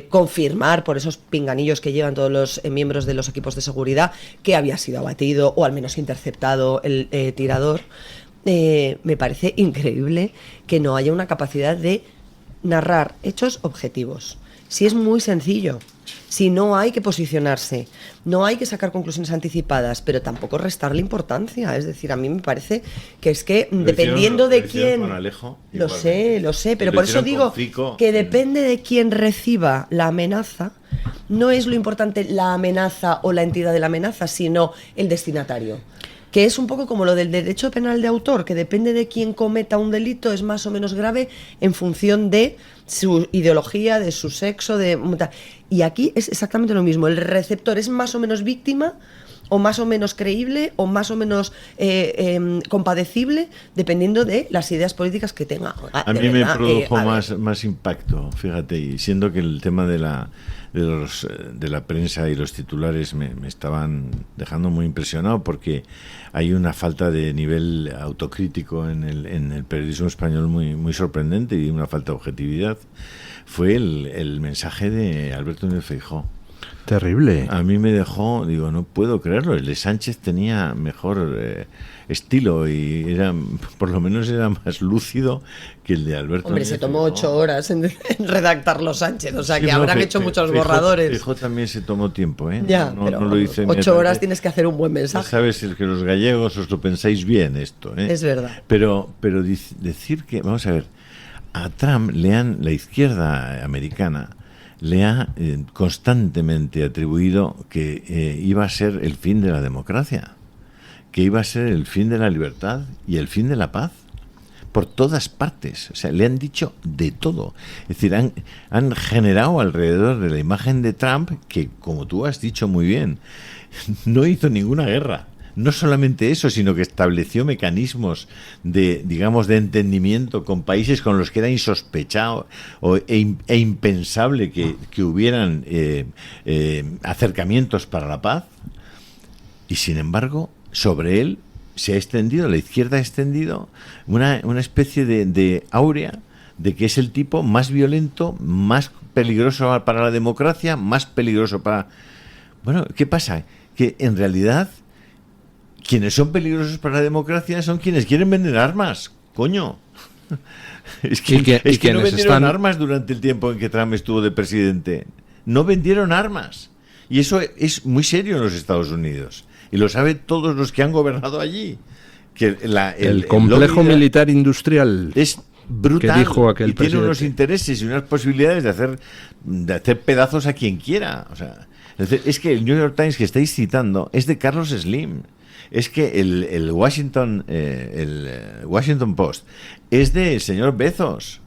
confirmar por esos pinganillos que llevan todos los miembros de los equipos de seguridad que había sido abatido o al menos interceptado el tirador. Me parece increíble que no haya una capacidad de narrar hechos objetivos. Si es muy sencillo, si no hay que posicionarse, no hay que sacar conclusiones anticipadas, pero tampoco restarle importancia. Es decir, a mí me parece que es que dependiendo de quién... Con Alejo, lo sé, pero por eso digo que depende de quién reciba la amenaza. No es lo importante la amenaza o la entidad de la amenaza, sino el destinatario. Que es un poco como lo del derecho penal de autor, que depende de quién cometa un delito, es más o menos grave en función de su ideología, de su sexo, y aquí es exactamente lo mismo. El receptor es más o menos víctima, o más o menos creíble, o más o menos compadecible, dependiendo de las ideas políticas que tenga. A mí me produjo más impacto, fíjate, y siendo que el tema de la prensa y los titulares me estaban dejando muy impresionado, porque hay una falta de nivel autocrítico en el periodismo español muy sorprendente, y una falta de objetividad, fue el mensaje de Alberto Núñez Feijóo. Terrible. A mí me dejó, digo, no puedo creerlo. El de Sánchez tenía mejor estilo y era, por lo menos era más lúcido que el de Alberto. Hombre, Núñez se tomó Feijóo. 8 horas en redactarlo Sánchez, o sea Sí, que no, habrán hecho muchos borradores. Feijóo también se tomó tiempo, ¿eh? Ya, no, pero no lo hice 8 horas inmediatamente. tienes que hacer un buen Ya mensaje. sabes, es que los gallegos os lo pensáis bien esto, ¿eh? Es verdad. Pero decir que, vamos a ver, a Trump la izquierda americana le ha constantemente atribuido que iba a ser el fin de la democracia, que iba a ser el fin de la libertad y el fin de la paz. Por todas partes, o sea, le han dicho de todo. Es decir, han generado alrededor de la imagen de Trump, que como tú has dicho muy bien, no hizo ninguna guerra. No solamente eso, sino que estableció mecanismos de, digamos, de entendimiento con países con los que era insospechado e impensable que hubieran acercamientos para la paz. Y sin embargo, sobre él se ha extendido, la izquierda ha extendido una especie de áurea de que es el tipo más violento, más peligroso para la democracia, más peligroso para... Bueno, ¿qué pasa? Que en realidad quienes son peligrosos para la democracia son quienes quieren vender armas, coño. Es que no vendieron armas durante el tiempo en que Trump estuvo de presidente. No vendieron armas. Y eso es muy serio en los Estados Unidos. Y lo saben todos los que han gobernado allí. Que el complejo militar industrial es brutal, que dijo aquel y tiene presidente. unos intereses y unas posibilidades de hacer pedazos a quien quiera. O sea, es que el New York Times que estáis citando es de Carlos Slim. Es que el Washington Post es del señor Bezos.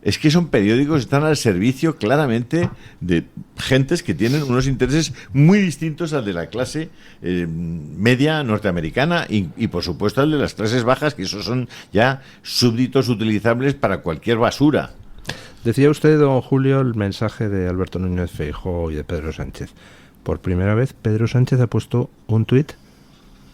Es que son periódicos que están al servicio claramente de gentes que tienen unos intereses muy distintos al de la clase media norteamericana y por supuesto al de las clases bajas, que esos son ya súbditos utilizables para cualquier basura. Decía usted, don Julio, el mensaje de Alberto Núñez Feijóo y de Pedro Sánchez. Por primera vez Pedro Sánchez ha puesto un tuit,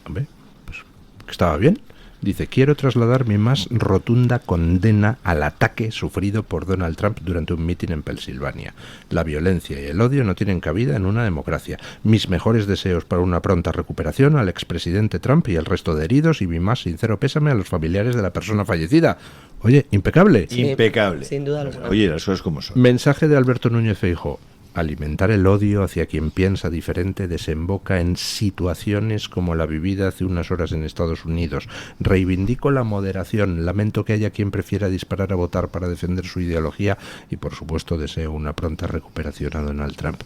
hombre, pues que estaba bien. Dice: quiero trasladar mi más rotunda condena al ataque sufrido por Donald Trump durante un mitin en Pensilvania. La violencia y el odio no tienen cabida en una democracia. Mis mejores deseos para una pronta recuperación al expresidente Trump y al resto de heridos, y mi más sincero pésame a los familiares de la persona fallecida. Oye, impecable. Sí, impecable. Sin duda alguna. Oye, las cosas como son. Mensaje de Alberto Núñez Feijóo: alimentar el odio hacia quien piensa diferente desemboca en situaciones como la vivida hace unas horas en Estados Unidos. Reivindico la moderación, lamento que haya quien prefiera disparar a votar para defender su ideología y, por supuesto, deseo una pronta recuperación a Donald Trump.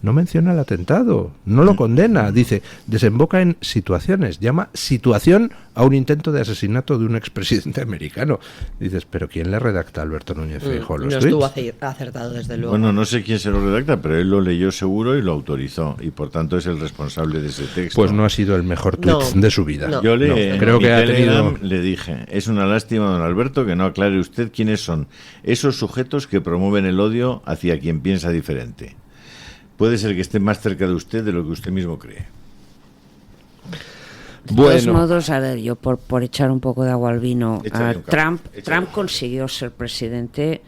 No menciona el atentado, no lo condena, dice, desemboca en situaciones, llama situación a un intento de asesinato de un expresidente americano. Dices, ¿pero quién le redacta a Alberto Núñez Feijóo los No tweets? estuvo acertado, desde luego. Bueno, no sé quién se lo redacta, pero él lo leyó seguro y lo autorizó, y por tanto es el responsable de ese texto. Pues no ha sido el mejor tweet de su vida. No. Yo creo que ha tenido... le dije: es una lástima, don Alberto, que no aclare usted quiénes son esos sujetos que promueven el odio hacia quien piensa diferente. Puede ser que esté más cerca de usted de lo que usted mismo cree. De todos modos, a ver, yo por echar un poco de agua al vino, Trump consiguió ser presidente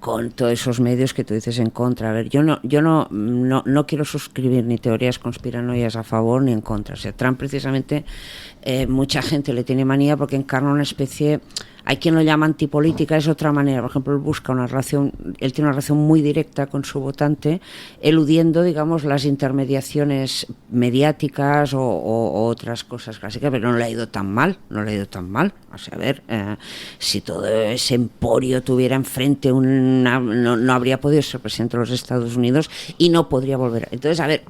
con todos esos medios que tú dices en contra. A ver, yo no quiero suscribir ni teorías conspiranoicas a favor ni en contra. O sea, Trump precisamente, mucha gente le tiene manía porque encarna una especie... Hay quien lo llama antipolítica, es otra manera. Por ejemplo, él tiene una relación muy directa con su votante, eludiendo, digamos, las intermediaciones mediáticas o otras cosas clásicas, pero no le ha ido tan mal. O sea, a ver, si todo ese emporio tuviera enfrente no habría podido ser presidente de los Estados Unidos y no podría volver. Entonces, a ver,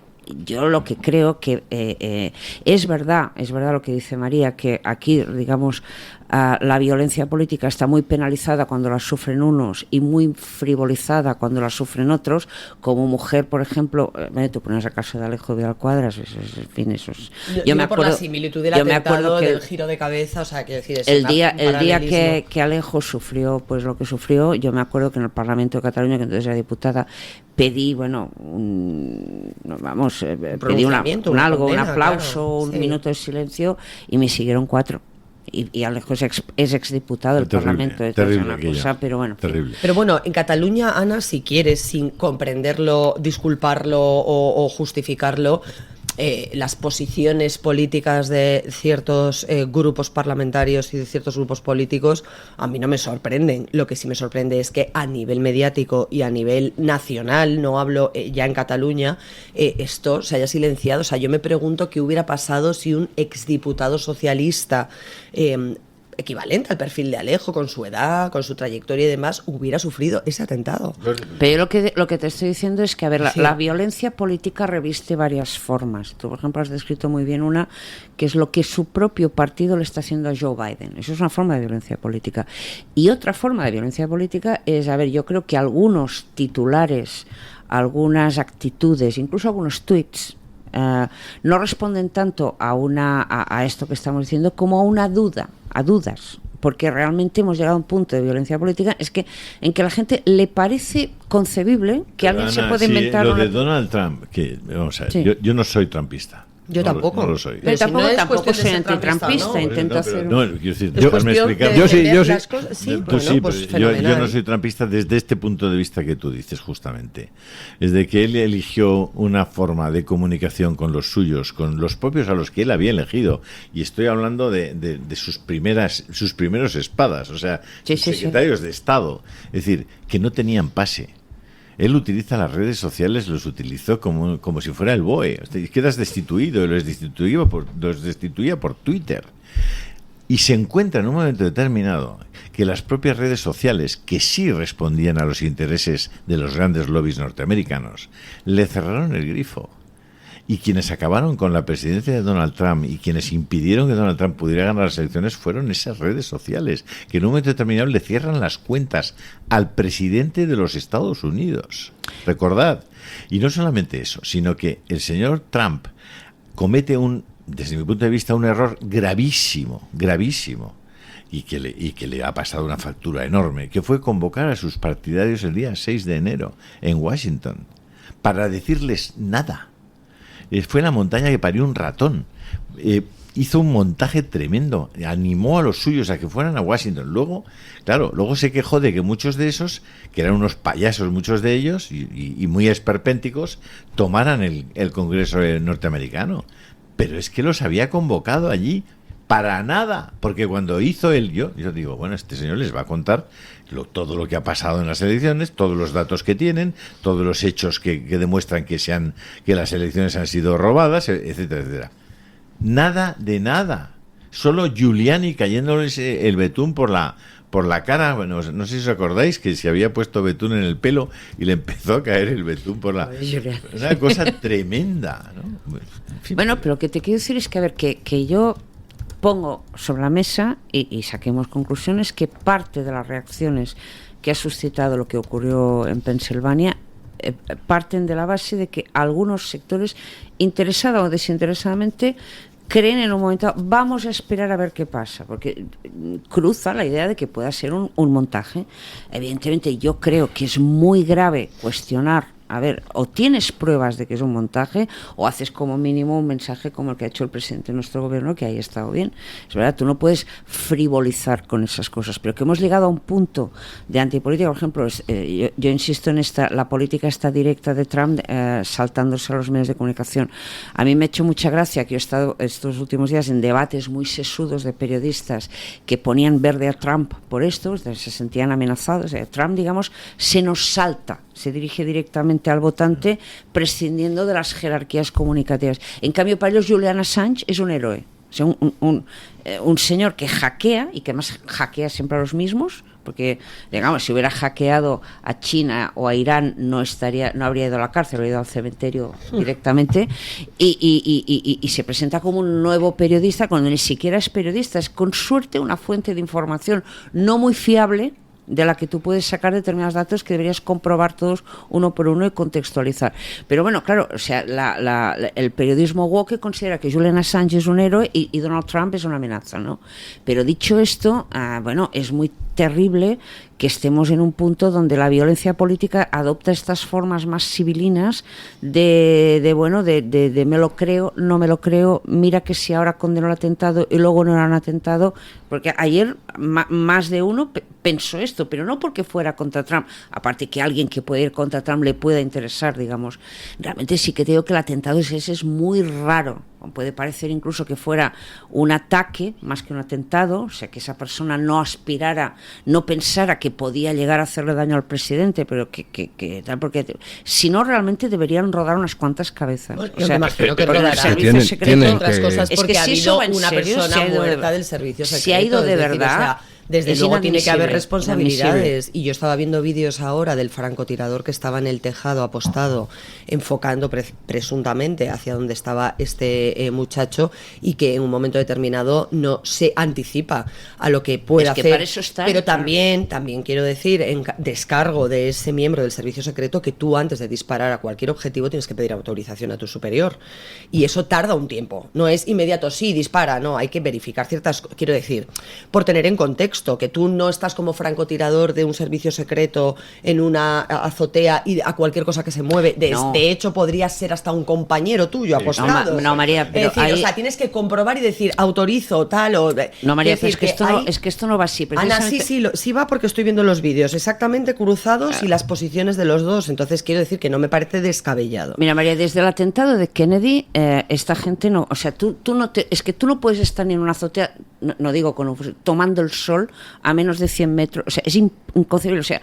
yo lo que creo que es verdad lo que dice María, que aquí, digamos, la violencia política está muy penalizada cuando la sufren unos y muy frivolizada cuando la sufren otros. Como mujer, por ejemplo, tú pones el caso de Alejo Vidal Quadras, en fin, eso es... Yo me acuerdo por la similitud del atentado, del giro de cabeza, o sea, que decir, es el día que Alejo sufrió pues lo que sufrió, yo me acuerdo que en el Parlamento de Cataluña, que entonces era diputada, pedí, pedí un aplauso, claro, un minuto de silencio, y me siguieron 4. y Alejo es exdiputado del Parlamento de terrible pero bueno. Terrible. Pero bueno, en Cataluña, Ana, si quieres, sin comprenderlo, disculparlo o justificarlo, las posiciones políticas de ciertos grupos parlamentarios y de ciertos grupos políticos a mí no me sorprenden. Lo que sí me sorprende es que a nivel mediático y a nivel nacional, no hablo ya en Cataluña, esto se haya silenciado. O sea, yo me pregunto qué hubiera pasado si un exdiputado socialista equivalente al perfil de Alejo, con su edad, con su trayectoria y demás, hubiera sufrido ese atentado. Pero lo que te estoy diciendo es que, a ver, la violencia política reviste varias formas. Tú, por ejemplo, has descrito muy bien una, que es lo que su propio partido le está haciendo a Joe Biden. Eso es una forma de violencia política. Y otra forma de violencia política es, a ver, yo creo que algunos titulares, algunas actitudes, incluso algunos tweets, no responden tanto a esto que estamos diciendo como a dudas, porque realmente hemos llegado a un punto de violencia política en que a la gente le parece concebible que alguien se puede inventar lo de Donald Trump, que vamos a ver, sí. yo no soy trumpista. Yo tampoco. No lo soy. Pero si no es tampoco cuestión soy de ser antitrampista, ¿no? intento hacer... No, quiero decir, Es déjame cuestión explicar. de Yo sí. entender las cosas. Sí, Tú bueno, sí, pues pero yo fenomenal. no soy trampista desde este punto de vista que tú dices, justamente. Desde que él eligió una forma de comunicación con los suyos, con los propios a los que él había elegido, y estoy hablando de sus primeros espadas, o sea, secretarios de Estado, es decir, que no tenían pase. Él utiliza las redes sociales, los utilizó como si fuera el BOE. Quedas destituido, y los destituía por Twitter. Y se encuentra en un momento determinado que las propias redes sociales, que sí respondían a los intereses de los grandes lobbies norteamericanos, le cerraron el grifo. Y quienes acabaron con la presidencia de Donald Trump y quienes impidieron que Donald Trump pudiera ganar las elecciones fueron esas redes sociales, que en un momento determinado le cierran las cuentas al presidente de los Estados Unidos. Recordad. Y no solamente eso, sino que el señor Trump comete desde mi punto de vista, un error gravísimo, y que le ha pasado una factura enorme, que fue convocar a sus partidarios el día 6 de enero en Washington para decirles nada. Fue la montaña que parió un ratón. Hizo un montaje tremendo, animó a los suyos a que fueran a Washington. Luego se quejó de que muchos de esos, que eran unos payasos muchos de ellos, y muy esperpénticos, tomaran el Congreso norteamericano. Pero es que los había convocado allí para nada, porque cuando hizo yo digo, bueno, este señor les va a contar todo lo que ha pasado en las elecciones, todos los datos que tienen, todos los hechos que demuestran que las elecciones han sido robadas, etcétera, etcétera. Nada de nada. Solo Giuliani cayéndoles el betún por la cara. Bueno, no sé si os acordáis que se había puesto betún en el pelo y le empezó a caer el betún por la... Una cosa tremenda, ¿no? En fin. Bueno, pero lo que te quiero decir es que, a ver, que yo pongo sobre la mesa y saquemos conclusiones que parte de las reacciones que ha suscitado lo que ocurrió en Pensilvania parten de la base de que algunos sectores, interesada o desinteresadamente, creen en un momento, vamos a esperar a ver qué pasa, porque cruza la idea de que pueda ser un montaje. Evidentemente yo creo que es muy grave cuestionar, a ver, o tienes pruebas de que es un montaje o haces como mínimo un mensaje como el que ha hecho el presidente de nuestro gobierno, que ahí ha estado bien. Es verdad, tú no puedes frivolizar con esas cosas, pero que hemos llegado a un punto de antipolítica. Por ejemplo, yo insisto en la política esta directa de Trump, saltándose a los medios de comunicación. A mí me ha hecho mucha gracia que yo he estado estos últimos días en debates muy sesudos de periodistas que ponían verde a Trump por esto, se sentían amenazados. Trump, digamos, se nos salta, se dirige directamente al votante prescindiendo de las jerarquías comunicativas. En cambio, para ellos Julian Assange es un héroe. O sea, un señor que hackea y que además hackea siempre a los mismos, porque, digamos, si hubiera hackeado a China o a Irán no habría ido a la cárcel, habría ido al cementerio directamente, y se presenta como un nuevo periodista cuando ni siquiera es periodista, es con suerte una fuente de información no muy fiable, de la que tú puedes sacar determinados datos que deberías comprobar todos uno por uno y contextualizar. Pero bueno, claro, o sea, el periodismo woke considera que Julian Assange es un héroe y Donald Trump es una amenaza, ¿no? Pero dicho esto, bueno, es muy terrible que estemos en un punto donde la violencia política adopta estas formas más civilinas de me lo creo, no me lo creo, mira que si ahora condenó el atentado y luego no era un atentado, porque ayer más de uno pensó esto, pero no porque fuera contra Trump, aparte que alguien que puede ir contra Trump le pueda interesar, digamos. Realmente sí que te digo que el atentado ese es muy raro. Puede parecer incluso que fuera un ataque más que un atentado, o sea, que esa persona no aspirara, no pensara que podía llegar a hacerle daño al presidente, pero que tal, porque si no, realmente deberían rodar unas cuantas cabezas. Bueno, yo me imagino que rodarán. Servicio secreto, otras cosas, porque es que ha si habido eso una serio, persona muerta del servicio secreto. Si ha ido de verdad. O sea, desde es luego tiene que haber inadmisible, responsabilidades. Y yo estaba viendo vídeos ahora del francotirador que estaba en el tejado apostado, enfocando presuntamente hacia donde estaba este muchacho, y que en un momento determinado no se anticipa a lo que puede hacer. Para eso está, pero también quiero decir, en descargo de ese miembro del servicio secreto, que tú antes de disparar a cualquier objetivo tienes que pedir autorización a tu superior. Y eso tarda un tiempo. No es inmediato, sí, dispara. No, hay que verificar ciertas cosas. Quiero decir, por tener en contexto que tú no estás como francotirador de un servicio secreto en una azotea y a cualquier cosa que se mueve. De hecho, podría ser hasta un compañero tuyo apostado. No, María, pero es decir, o sea, tienes que comprobar y decir autorizo tal o. No, María, pero es que esto no va así. Ana, sí va, porque estoy viendo los vídeos exactamente cruzados y las posiciones de los dos. Entonces quiero decir que no me parece descabellado. Mira, María, desde el atentado de Kennedy, esta gente no, o sea, tú no puedes estar ni en una azotea, no digo con un fusil, tomando el sol a menos de 100 metros, o sea, es inconcebible, o sea,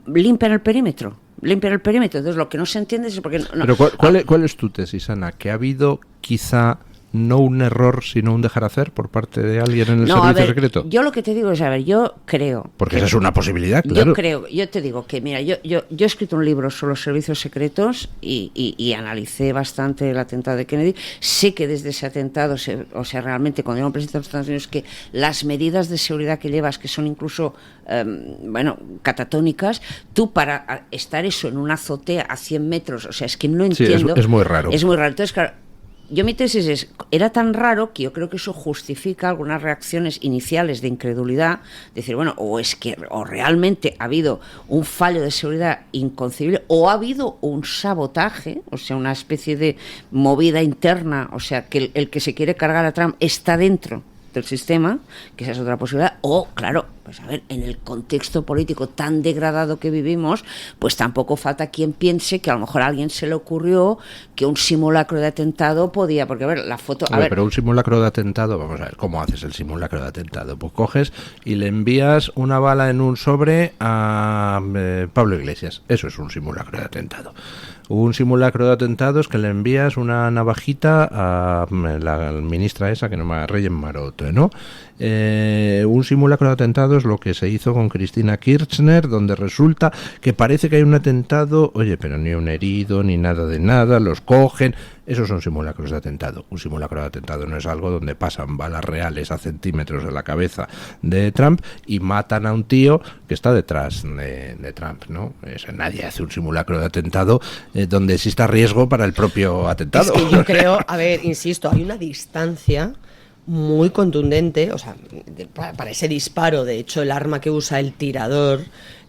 limpian el perímetro. Entonces lo que no se entiende es porque Pero ¿cuál es tu tesis, Ana? ¿Que ha habido quizá no un error, sino un dejar hacer por parte de alguien en el servicio secreto? Yo lo que te digo es, yo creo... Porque esa es una posibilidad, claro. Yo te digo que, mira, yo he escrito un libro sobre los servicios secretos y analicé bastante el atentado de Kennedy. Sé que desde ese atentado, realmente cuando era un presidente de los Estados Unidos, que las medidas de seguridad que llevas, que son incluso, catatónicas, tú para estar eso en una azotea a 100 metros, o sea, es que no entiendo... Sí, es muy raro. Es muy raro. Entonces, claro, mi tesis era tan raro que yo creo que eso justifica algunas reacciones iniciales de incredulidad, decir, bueno, o realmente ha habido un fallo de seguridad inconcebible, o ha habido un sabotaje, o sea, una especie de movida interna, o sea, que el que se quiere cargar a Trump está dentro del sistema, que esa es otra posibilidad, o claro, pues a ver, en el contexto político tan degradado que vivimos, pues tampoco falta quien piense que a lo mejor a alguien se le ocurrió que un simulacro de atentado podía, porque a ver, la foto... Pero un simulacro de atentado, vamos a ver, ¿cómo haces el simulacro de atentado? Pues coges y le envías una bala en un sobre a Pablo Iglesias, eso es un simulacro de atentado. Un simulacro de atentado es que le envías una navajita a la ministra esa, que no me Reyes Maroto, ¿no? Un simulacro de atentado es lo que se hizo con Cristina Kirchner, donde resulta que parece que hay un atentado, oye, pero ni un herido, ni nada de nada, los cogen. Esos son simulacros de atentado. Un simulacro de atentado no es algo donde pasan balas reales a centímetros de la cabeza de Trump y matan a un tío que está detrás de Trump, ¿no? Nadie hace un simulacro de atentado donde exista riesgo para el propio atentado. Es que yo creo, a ver, insisto, hay una distancia muy contundente, o sea, para ese disparo. De hecho, el arma que usa el tirador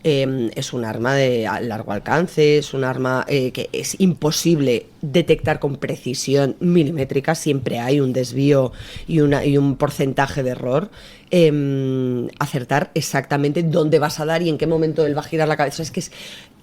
es un arma de largo alcance, es un arma que es imposible detectar con precisión milimétrica, siempre hay un desvío y un porcentaje de error. Acertar exactamente dónde vas a dar y en qué momento él va a girar la cabeza. Es que es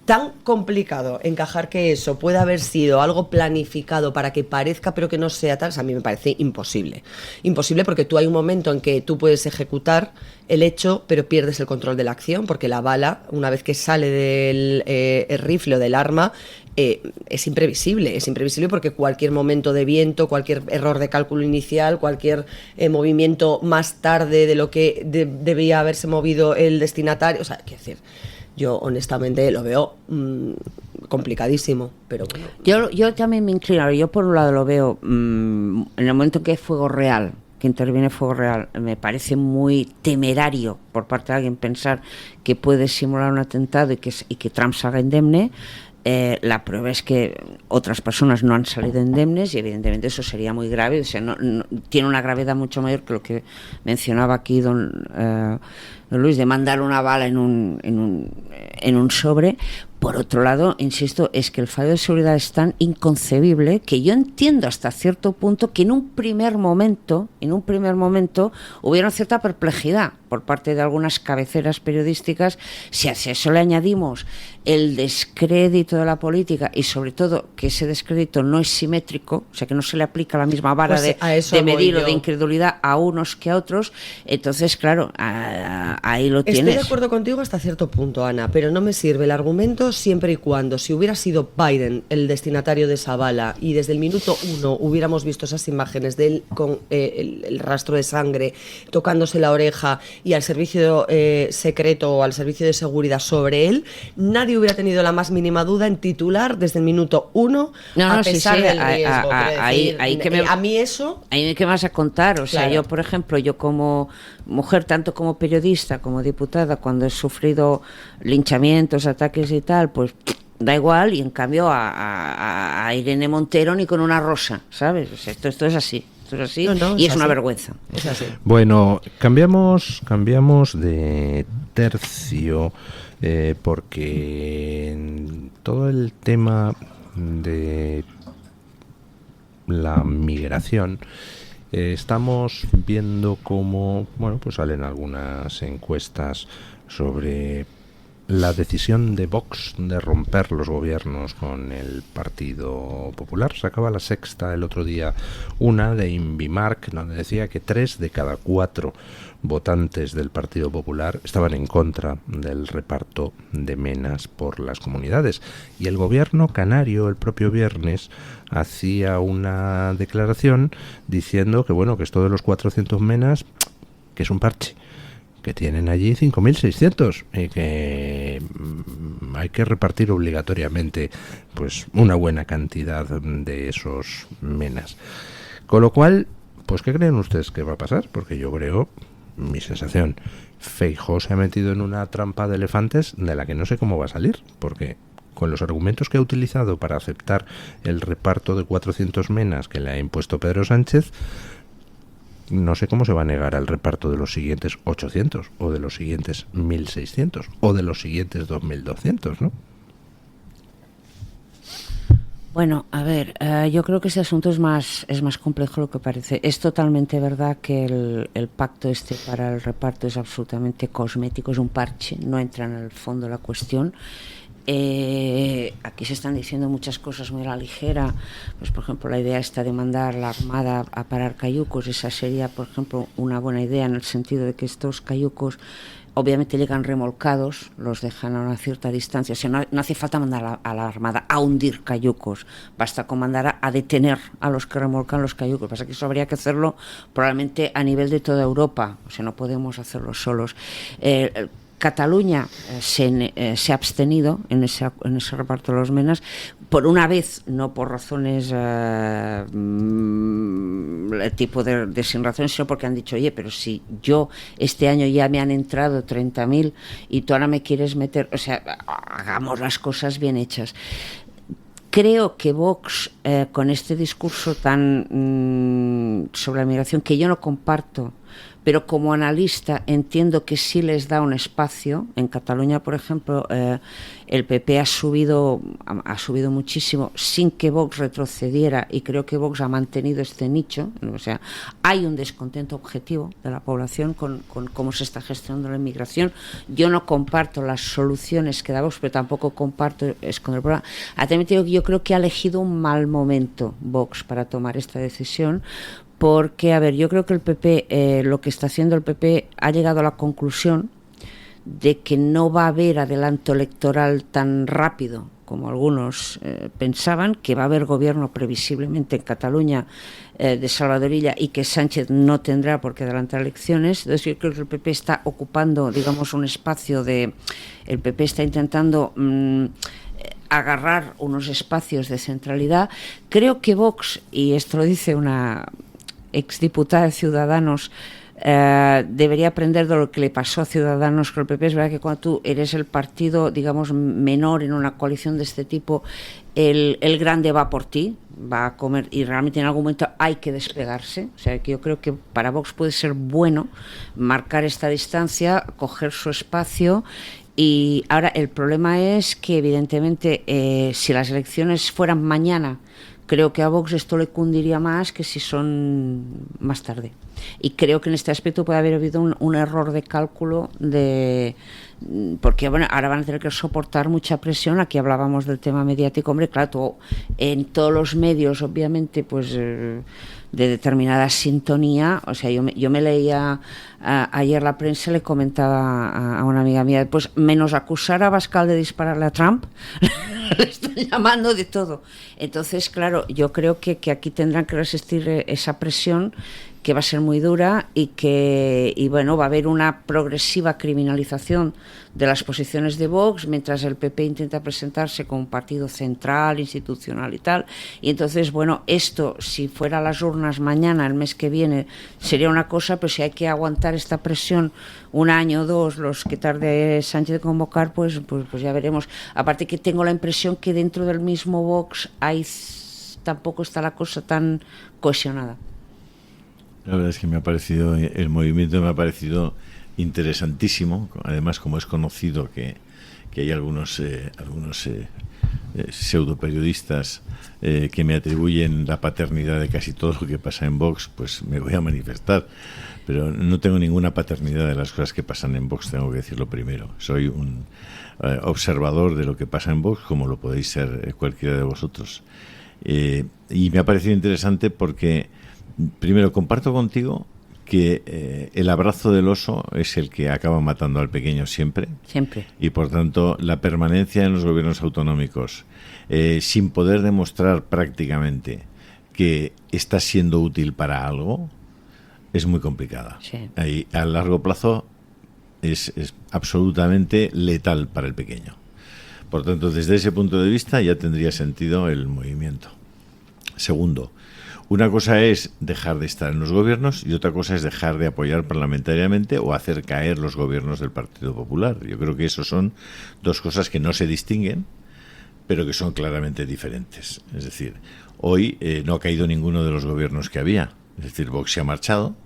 tan complicado encajar que eso pueda haber sido algo planificado para que parezca pero que no sea tal. O sea, a mí me parece imposible. Imposible, porque tú hay un momento en que tú puedes ejecutar el hecho pero pierdes el control de la acción, porque la bala, una vez que sale del el rifle o del arma, es imprevisible porque cualquier momento de viento, cualquier error de cálculo inicial, cualquier movimiento más tarde de lo que debía haberse movido el destinatario, o sea, quiero decir, yo honestamente lo veo complicadísimo, pero bueno. Yo también me inclino, yo por un lado lo veo en el momento en que hay fuego real, que interviene fuego real, me parece muy temerario por parte de alguien pensar que puede simular un atentado y que Trump salga indemne. La prueba es que otras personas no han salido indemnes y evidentemente eso sería muy grave. O sea, tiene una gravedad mucho mayor que lo que mencionaba aquí don Luis, de mandar una bala en un sobre. Por otro lado, insisto, es que el fallo de seguridad es tan inconcebible que yo entiendo hasta cierto punto que en un primer momento hubiera cierta perplejidad por parte de algunas cabeceras periodísticas. Si a eso le añadimos el descrédito de la política y sobre todo que ese descrédito no es simétrico, o sea que no se le aplica la misma vara de medir o de incredulidad a unos que a otros, entonces claro, ahí lo tienes. Estoy de acuerdo contigo hasta cierto punto, Ana, pero no me sirve el argumento siempre y cuando, si hubiera sido Biden el destinatario de esa bala y desde el minuto 1 hubiéramos visto esas imágenes de él con el rastro de sangre tocándose la oreja y al servicio secreto o al servicio de seguridad sobre él, nadie hubiera tenido la más mínima duda en titular desde el minuto 1 a pesar del riesgo. A mí eso... Ahí ¿qué vas a contar? O sea, claro. yo, por ejemplo, yo como mujer, tanto como periodista, como diputada, cuando he sufrido linchamientos, ataques y tal, pues da igual, y en cambio a Irene Montero ni con una rosa, ¿sabes? O sea, esto es así. Y es una vergüenza. Es así. Bueno, cambiamos de tercio, porque en todo el tema de la migración estamos viendo cómo, pues salen algunas encuestas sobre la decisión de Vox de romper los gobiernos con el Partido Popular. Sacaba La Sexta el otro día una de Invimark, donde decía que 3 de cada 4 votantes del Partido Popular estaban en contra del reparto de menas por las comunidades. Y el gobierno canario, el propio viernes, hacía una declaración diciendo que que esto de los 400 menas, que es un parche, que tienen allí 5.600 y que hay que repartir obligatoriamente pues una buena cantidad de esos menas. Con lo cual, pues ¿qué creen ustedes que va a pasar? Porque yo creo, mi sensación, Feijóo se ha metido en una trampa de elefantes de la que no sé cómo va a salir, porque con los argumentos que ha utilizado para aceptar el reparto de 400 menas que le ha impuesto Pedro Sánchez, no sé cómo se va a negar al reparto de los siguientes 800 o de los siguientes 1.600 o de los siguientes 2.200, ¿no? Bueno, a ver, yo creo que ese asunto es más complejo de lo que parece. Es totalmente verdad que el pacto para el reparto es absolutamente cosmético, es un parche, no entra en el fondo de la cuestión. Aquí se están diciendo muchas cosas muy a la ligera, pues por ejemplo la idea esta de mandar la Armada a parar cayucos, esa sería por ejemplo una buena idea en el sentido de que estos cayucos obviamente llegan remolcados, los dejan a una cierta distancia, o sea, no hace falta mandar a la Armada a hundir cayucos, basta con mandar a detener a los que remolcan los cayucos. Pasa que eso habría que hacerlo probablemente a nivel de toda Europa, o sea, no podemos hacerlo solos. Cataluña se ha abstenido en ese reparto de los menas, por una vez, no por razones tipo de sin razones, sino porque han dicho, oye, pero si yo este año ya me han entrado 30.000 y tú ahora me quieres meter, o sea, hagamos las cosas bien hechas. Creo que Vox, con este discurso tan sobre la migración, que yo no comparto, pero como analista entiendo que sí les da un espacio. En Cataluña, por ejemplo, el PP ha subido muchísimo sin que Vox retrocediera, y creo que Vox ha mantenido este nicho. O sea, hay un descontento objetivo de la población con cómo se está gestionando la inmigración. Yo no comparto las soluciones que da Vox, pero tampoco comparto esconder el problema. Yo creo que ha elegido un mal momento Vox para tomar esta decisión, porque, a ver, yo creo que el PP, lo que está haciendo el PP, ha llegado a la conclusión de que no va a haber adelanto electoral tan rápido como algunos pensaban, que va a haber gobierno previsiblemente en Cataluña de Salvador Illa y que Sánchez no tendrá por qué adelantar elecciones. Entonces yo creo que el PP está ocupando, digamos, un espacio el PP está intentando agarrar unos espacios de centralidad. Creo que Vox, y esto lo dice una exdiputada de Ciudadanos, debería aprender de lo que le pasó a Ciudadanos con el PP. Es verdad que cuando tú eres el partido, digamos, menor en una coalición de este tipo, el grande va por ti, va a comer, y realmente en algún momento hay que despegarse. O sea, que yo creo que para Vox puede ser bueno marcar esta distancia, coger su espacio. Y ahora el problema es que evidentemente si las elecciones fueran mañana, creo que a Vox esto le cundiría más que si son más tarde. Y creo que en este aspecto puede haber habido un error de cálculo porque bueno, ahora van a tener que soportar mucha presión. Aquí hablábamos del tema mediático, hombre, claro, en todos los medios, obviamente, pues de determinada sintonía. O sea, yo me leía ayer la prensa, le comentaba a una amiga mía, pues menos acusar a Abascal de dispararle a Trump, le están llamando de todo. Entonces, claro, yo creo que aquí tendrán que resistir esa presión, que va a ser muy dura, y bueno, va a haber una progresiva criminalización de las posiciones de Vox, mientras el PP intenta presentarse como un partido central, institucional y tal. Y entonces, bueno, esto, si fuera a las urnas mañana, el mes que viene, sería una cosa, pero si hay que aguantar esta presión un año o dos, los que tarde Sánchez de convocar, pues ya veremos. Aparte que tengo la impresión que dentro del mismo Vox tampoco está la cosa tan cohesionada. La verdad es que el movimiento me ha parecido interesantísimo. Además, como es conocido que hay algunos pseudoperiodistas que me atribuyen la paternidad de casi todo lo que pasa en Vox, pues me voy a manifestar. Pero no tengo ninguna paternidad de las cosas que pasan en Vox, tengo que decirlo primero. Soy un observador de lo que pasa en Vox, como lo podéis ser cualquiera de vosotros. Y me ha parecido interesante porque, primero, comparto contigo que el abrazo del oso es el que acaba matando al pequeño siempre. Siempre. Y, por tanto, la permanencia en los gobiernos autonómicos sin poder demostrar prácticamente que está siendo útil para algo es muy complicada. Sí. Y a largo plazo es absolutamente letal para el pequeño. Por tanto, desde ese punto de vista ya tendría sentido el movimiento. Segundo, una cosa es dejar de estar en los gobiernos y otra cosa es dejar de apoyar parlamentariamente o hacer caer los gobiernos del Partido Popular. Yo creo que eso son dos cosas que no se distinguen, pero que son claramente diferentes. Es decir, hoy no ha caído ninguno de los gobiernos que había. Es decir, Vox se ha marchado,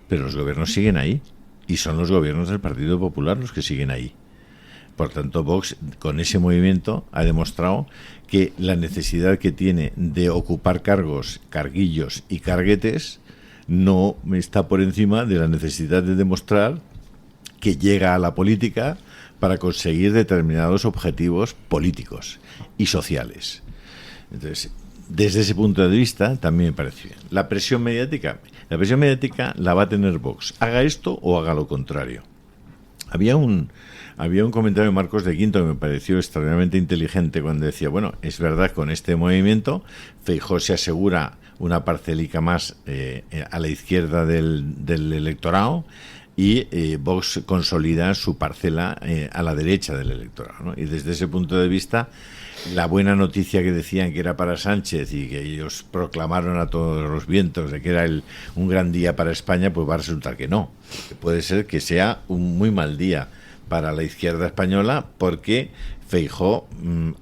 pero los gobiernos siguen ahí. Y son los gobiernos del Partido Popular los que siguen ahí. Por tanto, Vox, con ese movimiento, ha demostrado que la necesidad que tiene de ocupar cargos, carguillos y carguetes no está por encima de la necesidad de demostrar que llega a la política para conseguir determinados objetivos políticos y sociales. Entonces, desde ese punto de vista, también me parece bien. La presión mediática la va a tener Vox, haga esto o haga lo contrario. Había un comentario de Marcos de Quinto que me pareció extraordinariamente inteligente cuando decía, bueno, es verdad, con este movimiento Feijóo se asegura una parcelica más a la izquierda del electorado y Vox consolida su parcela a la derecha del electorado, ¿no? Y desde ese punto de vista, la buena noticia que decían que era para Sánchez y que ellos proclamaron a todos los vientos de que era un gran día para España, pues va a resultar que no. Que puede ser que sea un muy mal día para la izquierda española, porque Feijóo,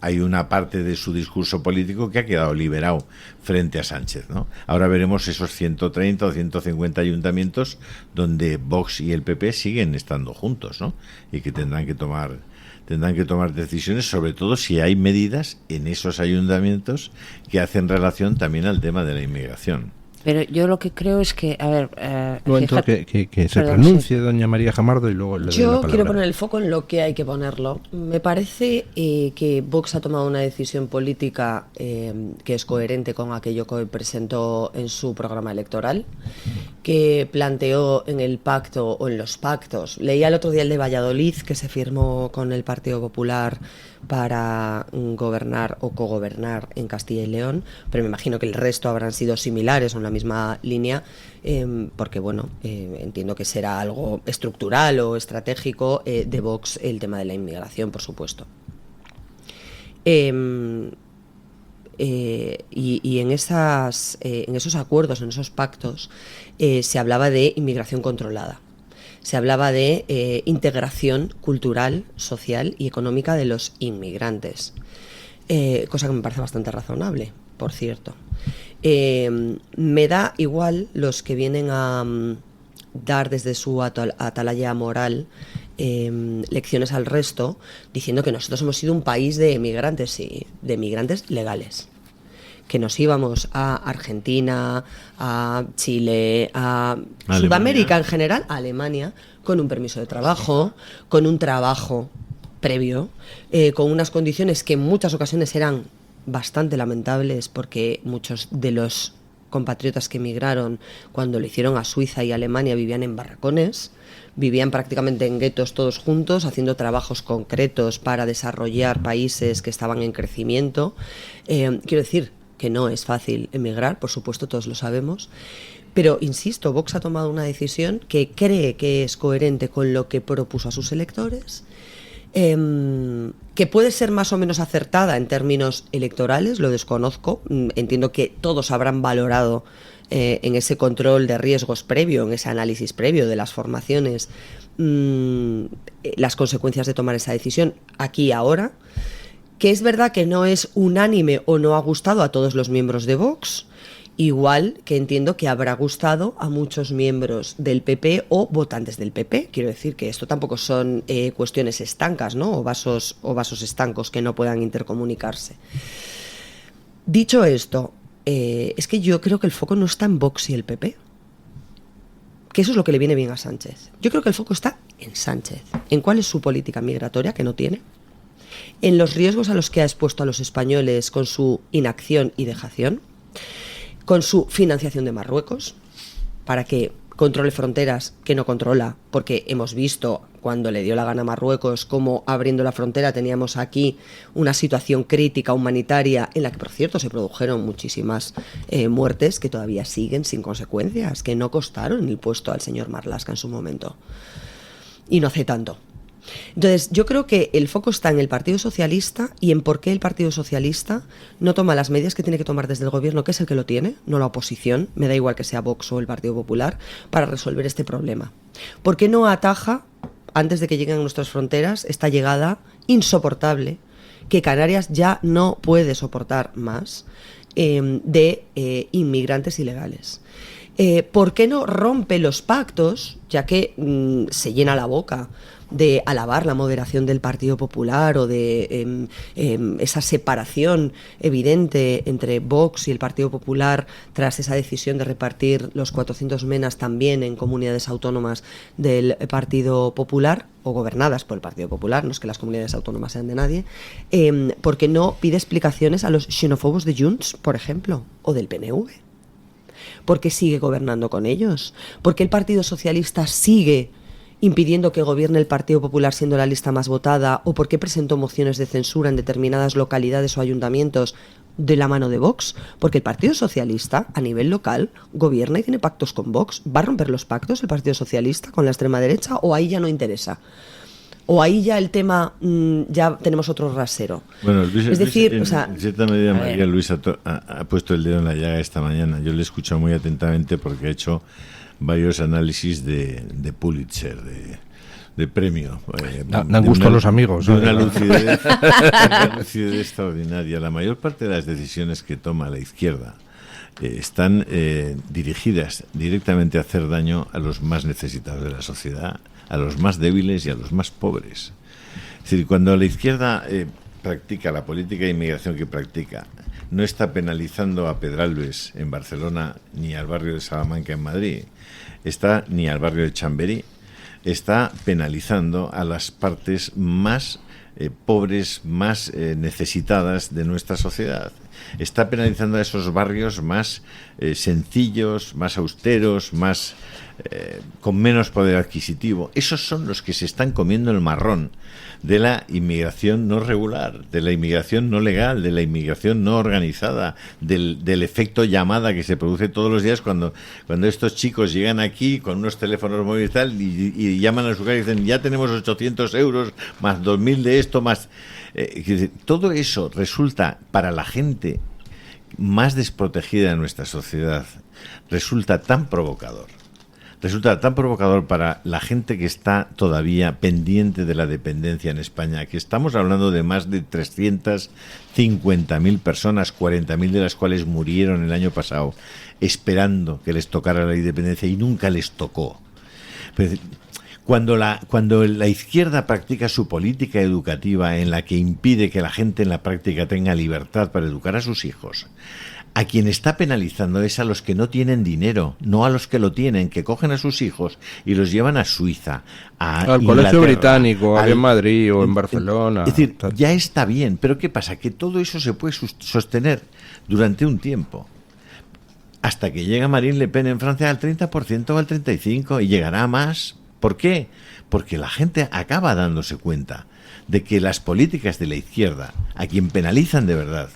hay una parte de su discurso político que ha quedado liberado frente a Sánchez, ¿no? Ahora veremos esos 130 o 150 ayuntamientos donde Vox y el PP siguen estando juntos, ¿no? Y que tendrán que tomar decisiones, sobre todo si hay medidas en esos ayuntamientos que hacen relación también al tema de la inmigración. Pero yo lo que creo es que, a ver... momento que se pronuncie doña María Jamardo y luego le doy la palabra. Yo quiero poner el foco en lo que hay que ponerlo. Me parece que Vox ha tomado una decisión política que es coherente con aquello que presentó en su programa electoral, que planteó en el pacto o en los pactos. Leía el otro día el de Valladolid, que se firmó con el Partido Popular para gobernar o cogobernar en Castilla y León, pero me imagino que el resto habrán sido similares o en la misma línea, porque bueno, entiendo que será algo estructural o estratégico de Vox el tema de la inmigración, por supuesto. Y en esos acuerdos, en esos pactos, se hablaba de inmigración controlada. Se hablaba de integración cultural, social y económica de los inmigrantes. Cosa que me parece bastante razonable, por cierto. Me da igual los que vienen a dar desde su atalaya moral lecciones al resto, diciendo que nosotros hemos sido un país de emigrantes, sí, de emigrantes legales. Que nos íbamos a Argentina, a Chile, a Sudamérica en general, a Alemania, con un permiso de trabajo, con un trabajo previo, con unas condiciones que en muchas ocasiones eran bastante lamentables, porque muchos de los compatriotas que emigraron cuando lo hicieron a Suiza y Alemania vivían en barracones, vivían prácticamente en guetos todos juntos, haciendo trabajos concretos para desarrollar países que estaban en crecimiento. Quiero decir que no es fácil emigrar, por supuesto, todos lo sabemos, pero insisto, Vox ha tomado una decisión que cree que es coherente con lo que propuso a sus electores, que puede ser más o menos acertada en términos electorales, lo desconozco, entiendo que todos habrán valorado en ese control de riesgos previo, en ese análisis previo de las formaciones, las consecuencias de tomar esa decisión aquí y ahora. Que es verdad que no es unánime o no ha gustado a todos los miembros de Vox, igual que entiendo que habrá gustado a muchos miembros del PP o votantes del PP. Quiero decir que esto tampoco son cuestiones estancas, ¿no? o vasos estancos que no puedan intercomunicarse. Dicho esto, es que yo creo que el foco no está en Vox y el PP. Que eso es lo que le viene bien a Sánchez. Yo creo que el foco está en Sánchez, en cuál es su política migratoria, que no tiene, en los riesgos a los que ha expuesto a los españoles con su inacción y dejación, con su financiación de Marruecos, para que controle fronteras que no controla, porque hemos visto cuando le dio la gana a Marruecos cómo abriendo la frontera teníamos aquí una situación crítica humanitaria en la que, por cierto, se produjeron muchísimas muertes que todavía siguen sin consecuencias, que no costaron el puesto al señor Marlaska en su momento. Y no hace tanto. Entonces, yo creo que el foco está en el Partido Socialista y en por qué el Partido Socialista no toma las medidas que tiene que tomar desde el gobierno, que es el que lo tiene, no la oposición, me da igual que sea Vox o el Partido Popular, para resolver este problema. ¿Por qué no ataja, antes de que lleguen a nuestras fronteras, esta llegada insoportable que Canarias ya no puede soportar más de inmigrantes ilegales? ¿Por qué no rompe los pactos, ya que se llena la boca de alabar la moderación del Partido Popular o de esa separación evidente entre Vox y el Partido Popular tras esa decisión de repartir los 400 menas también en comunidades autónomas del Partido Popular o gobernadas por el Partido Popular, no es que las comunidades autónomas sean de nadie? ¿Por qué no pide explicaciones a los xenófobos de Junts, por ejemplo, o del PNV? ¿Por qué sigue gobernando con ellos? ¿Por qué el Partido Socialista sigue impidiendo que gobierne el Partido Popular siendo la lista más votada? ¿O por qué presentó mociones de censura en determinadas localidades o ayuntamientos de la mano de Vox? Porque el Partido Socialista, a nivel local, gobierna y tiene pactos con Vox. ¿Va a romper los pactos el Partido Socialista con la extrema derecha o ahí ya no interesa? ¿O ahí ya el tema, ya tenemos otro rasero? Bueno, Luis, es decir, en cierta medida María Luis ha puesto el dedo en la llaga esta mañana. Yo le he escuchado muy atentamente porque ha hecho varios análisis de Pulitzer, de premio. Dan gusto a los amigos. De una lucidez extraordinaria. La mayor parte de las decisiones que toma la izquierda están dirigidas directamente a hacer daño a los más necesitados de la sociedad, a los más débiles y a los más pobres. Es decir, cuando la izquierda practica la política de inmigración que practica, no está penalizando a Pedralbes en Barcelona ni al barrio de Salamanca en Madrid, ni al barrio de Chamberí, está penalizando a las partes más pobres, más necesitadas de nuestra sociedad. Está penalizando a esos barrios más sencillos, más austeros, más con menos poder adquisitivo. Esos son los que se están comiendo el marrón de la inmigración no regular, de la inmigración no legal, de la inmigración no organizada, del efecto llamada que se produce todos los días cuando estos chicos llegan aquí con unos teléfonos móviles y llaman a su casa y dicen: ya tenemos 800 euros, más 2.000 de esto, más... todo eso resulta para la gente más desprotegida de nuestra sociedad resulta tan provocador para la gente que está todavía pendiente de la dependencia en España, que estamos hablando de más de 350.000 personas, 40.000 de las cuales murieron el año pasado, esperando que les tocara la independencia y nunca les tocó. Pero cuando la izquierda practica su política educativa en la que impide que la gente en la práctica tenga libertad para educar a sus hijos, a quien está penalizando es a los que no tienen dinero, no a los que lo tienen, que cogen a sus hijos y los llevan a Suiza, al colegio británico, aquí en Madrid o en Barcelona. Es decir, ya está bien, pero ¿qué pasa? Que todo eso se puede sostener durante un tiempo. Hasta que llega Marine Le Pen en Francia al 30% o al 35% y llegará a más. ¿Por qué? Porque la gente acaba dándose cuenta de que las políticas de la izquierda, a quien penalizan de verdad,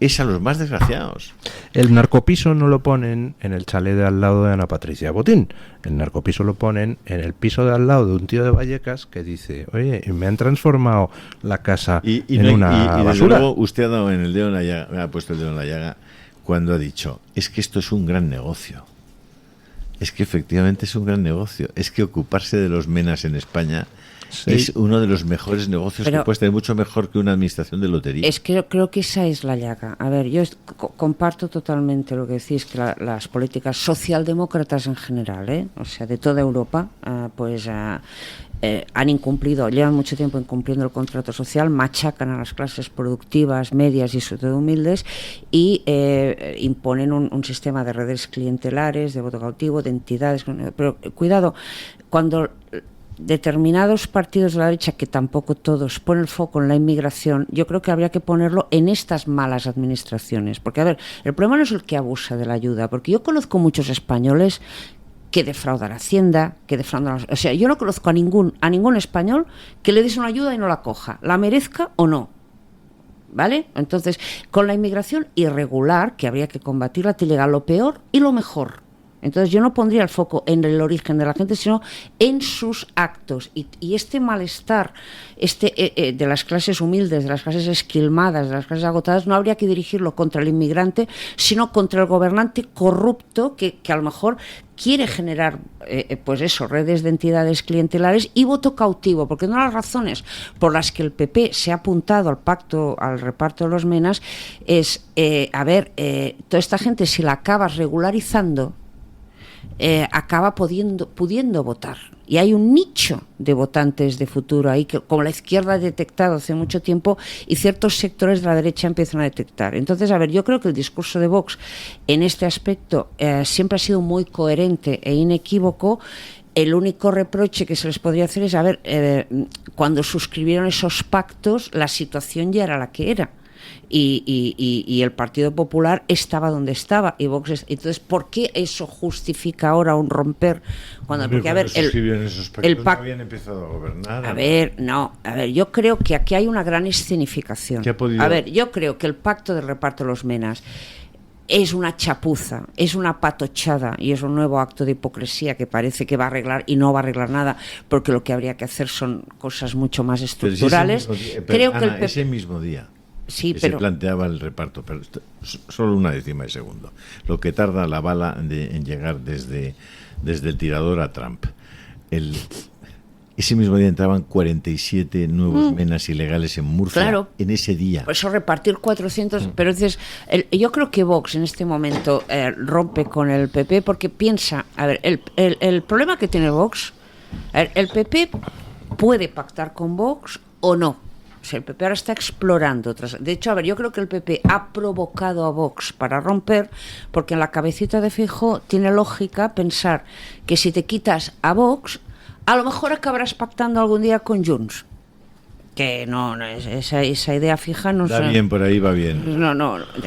es a los más desgraciados. El narcopiso no lo ponen en el chalet de al lado de Ana Patricia Botín. El narcopiso lo ponen en el piso de al lado de un tío de Vallecas que dice, oye, me han transformado la casa en una desde basura. luego usted ha dado en el dedo en la llaga, me ha puesto el dedo en la llaga cuando ha dicho, es que esto es un gran negocio. Es que efectivamente es un gran negocio. Es que ocuparse de los menas en España es uno de los mejores negocios que puedes tener, mucho mejor que una administración de lotería. Es que creo que esa es la llaga. A ver, yo comparto totalmente lo que decís, que las políticas socialdemócratas en general, o sea, de toda Europa, han incumplido, llevan mucho tiempo incumpliendo el contrato social, machacan a las clases productivas, medias y sobre todo humildes y imponen un sistema de redes clientelares, de voto cautivo, de entidades. Pero cuidado, cuando determinados partidos de la derecha, que tampoco todos, ponen el foco en la inmigración, yo creo que habría que ponerlo en estas malas administraciones. Porque, a ver, el problema no es el que abusa de la ayuda, porque yo conozco muchos españoles que defraudan Hacienda, que defraudan... O sea, yo no conozco a ningún español que le des una ayuda y no la coja, la merezca o no. ¿Vale? Entonces, con la inmigración irregular, que habría que combatirla, te llega lo peor y lo mejor. Entonces yo no pondría el foco en el origen de la gente, sino en sus actos. Y este malestar de las clases humildes, de las clases esquilmadas, de las clases agotadas, no habría que dirigirlo contra el inmigrante, sino contra el gobernante corrupto que a lo mejor quiere generar, redes de entidades clientelares y voto cautivo, porque una de las razones por las que el PP se ha apuntado al reparto de los menas es, toda esta gente, si la acabas regularizando, acaba pudiendo votar. Y hay un nicho de votantes de futuro ahí, que como la izquierda ha detectado hace mucho tiempo y ciertos sectores de la derecha empiezan a detectar. Entonces, yo creo que el discurso de Vox en este aspecto siempre ha sido muy coherente e inequívoco. El único reproche que se les podría hacer es, cuando suscribieron esos pactos, la situación ya era la que era. Y el Partido Popular estaba donde estaba y Vox entonces ¿por qué eso justifica ahora un romper porque el pacto no habían empezado a gobernar? Yo creo que aquí hay una gran escenificación. Yo creo que el pacto del reparto de los menas es una chapuza, es una patochada y es un nuevo acto de hipocresía que parece que va a arreglar y no va a arreglar nada, porque lo que habría que hacer son cosas mucho más estructurales. Ese mismo día se planteaba el reparto, pero solo una décima de segundo, lo que tarda la bala en llegar desde el tirador a Trump. Ese mismo día entraban 47 nuevos menas ilegales en Murcia, en ese día. Por eso repartir 400... Pero entonces, yo creo que Vox en este momento rompe con el PP porque piensa... el problema que tiene Vox... el PP puede pactar con Vox o no. O sea, el PP ahora está explorando otras. De hecho, yo creo que el PP ha provocado a Vox para romper, porque en la cabecita de Feijóo tiene lógica pensar que si te quitas a Vox, a lo mejor acabarás pactando algún día con Junts. Que no esa idea fija no va bien, por ahí va bien.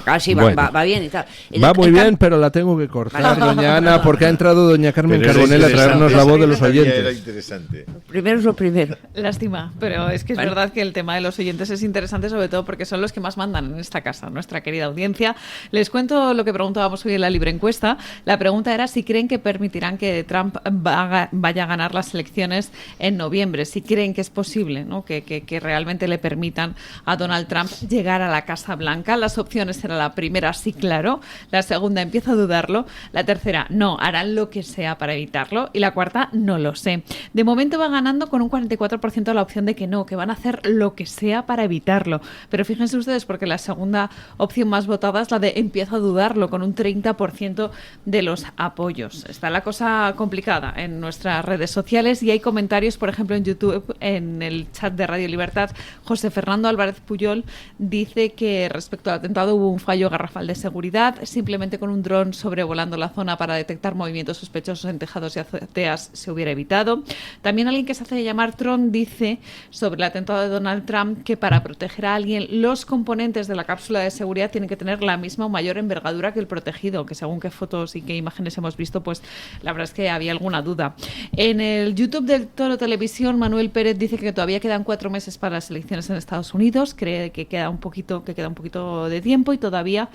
Casi va bien y tal. Va muy bien, pero la tengo que cortar, doña Ana, porque ha entrado doña Carmen Carbonell a traernos la voz de los oyentes. Era interesante. Primero es lo primero. Lástima, pero es que es verdad que el tema de los oyentes es interesante, sobre todo porque son los que más mandan en esta casa, nuestra querida audiencia. Les cuento lo que preguntábamos hoy en la libre encuesta. La pregunta era si creen que permitirán que Trump vaya a ganar las elecciones en noviembre, si creen que es posible, ¿no? que realmente le permitan a Donald Trump llegar a la Casa Blanca. Las opciones eran: la primera, sí, claro; la segunda, empiezo a dudarlo; la tercera, no, harán lo que sea para evitarlo; y la cuarta, no lo sé. De momento va ganando con un 44% la opción de que no, que van a hacer lo que sea para evitarlo. Pero fíjense ustedes, porque la segunda opción más votada es la de empiezo a dudarlo, con un 30% de los apoyos. Está la cosa complicada en nuestras redes sociales y hay comentarios, por ejemplo, en YouTube, en el chat de Radio Libertad. José Fernando Álvarez Puyol dice que respecto al atentado hubo un fallo garrafal de seguridad. Simplemente con un dron sobrevolando la zona para detectar movimientos sospechosos en tejados y azoteas se hubiera evitado. También alguien que se hace llamar Tron dice sobre el atentado de Donald Trump que para proteger a alguien los componentes de la cápsula de seguridad tienen que tener la misma o mayor envergadura que el protegido, que según qué fotos y qué imágenes hemos visto, pues la verdad es que había alguna duda. En el YouTube del Toro Televisión, Manuel Pérez dice que todavía quedan 4 meses para las elecciones en Estados Unidos, cree que queda un poquito de tiempo y todavía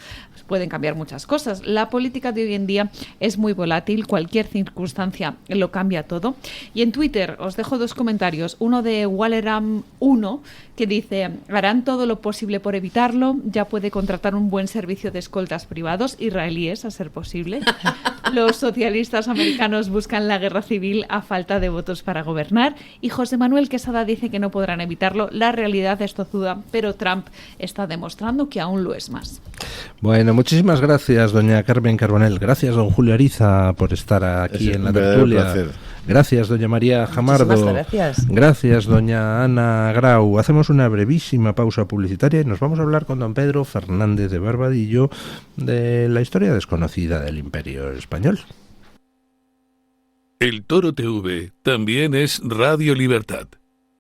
pueden cambiar muchas cosas. La política de hoy en día es muy volátil, cualquier circunstancia lo cambia todo. Y en Twitter os dejo 2 comentarios, uno de Walleram1 que dice: harán todo lo posible por evitarlo, ya puede contratar un buen servicio de escoltas privados israelíes a ser posible. Los socialistas americanos buscan la guerra civil a falta de votos para gobernar. Y José Manuel Quesada dice que no podrán evitarlo, la realidad es tozuda, pero Trump está demostrando que aún lo es más. Bueno, muchísimas gracias, doña Carmen Carbonell. Gracias, don Julio Ariza, por estar aquí en la tertulia. Placer. Gracias, doña María Jamardo. Muchísimas gracias. Gracias, doña Ana Grau. Hacemos una brevísima pausa publicitaria y nos vamos a hablar con don Pedro Fernández de Barbadillo de la historia desconocida del Imperio Español. El Toro TV también es Radio Libertad.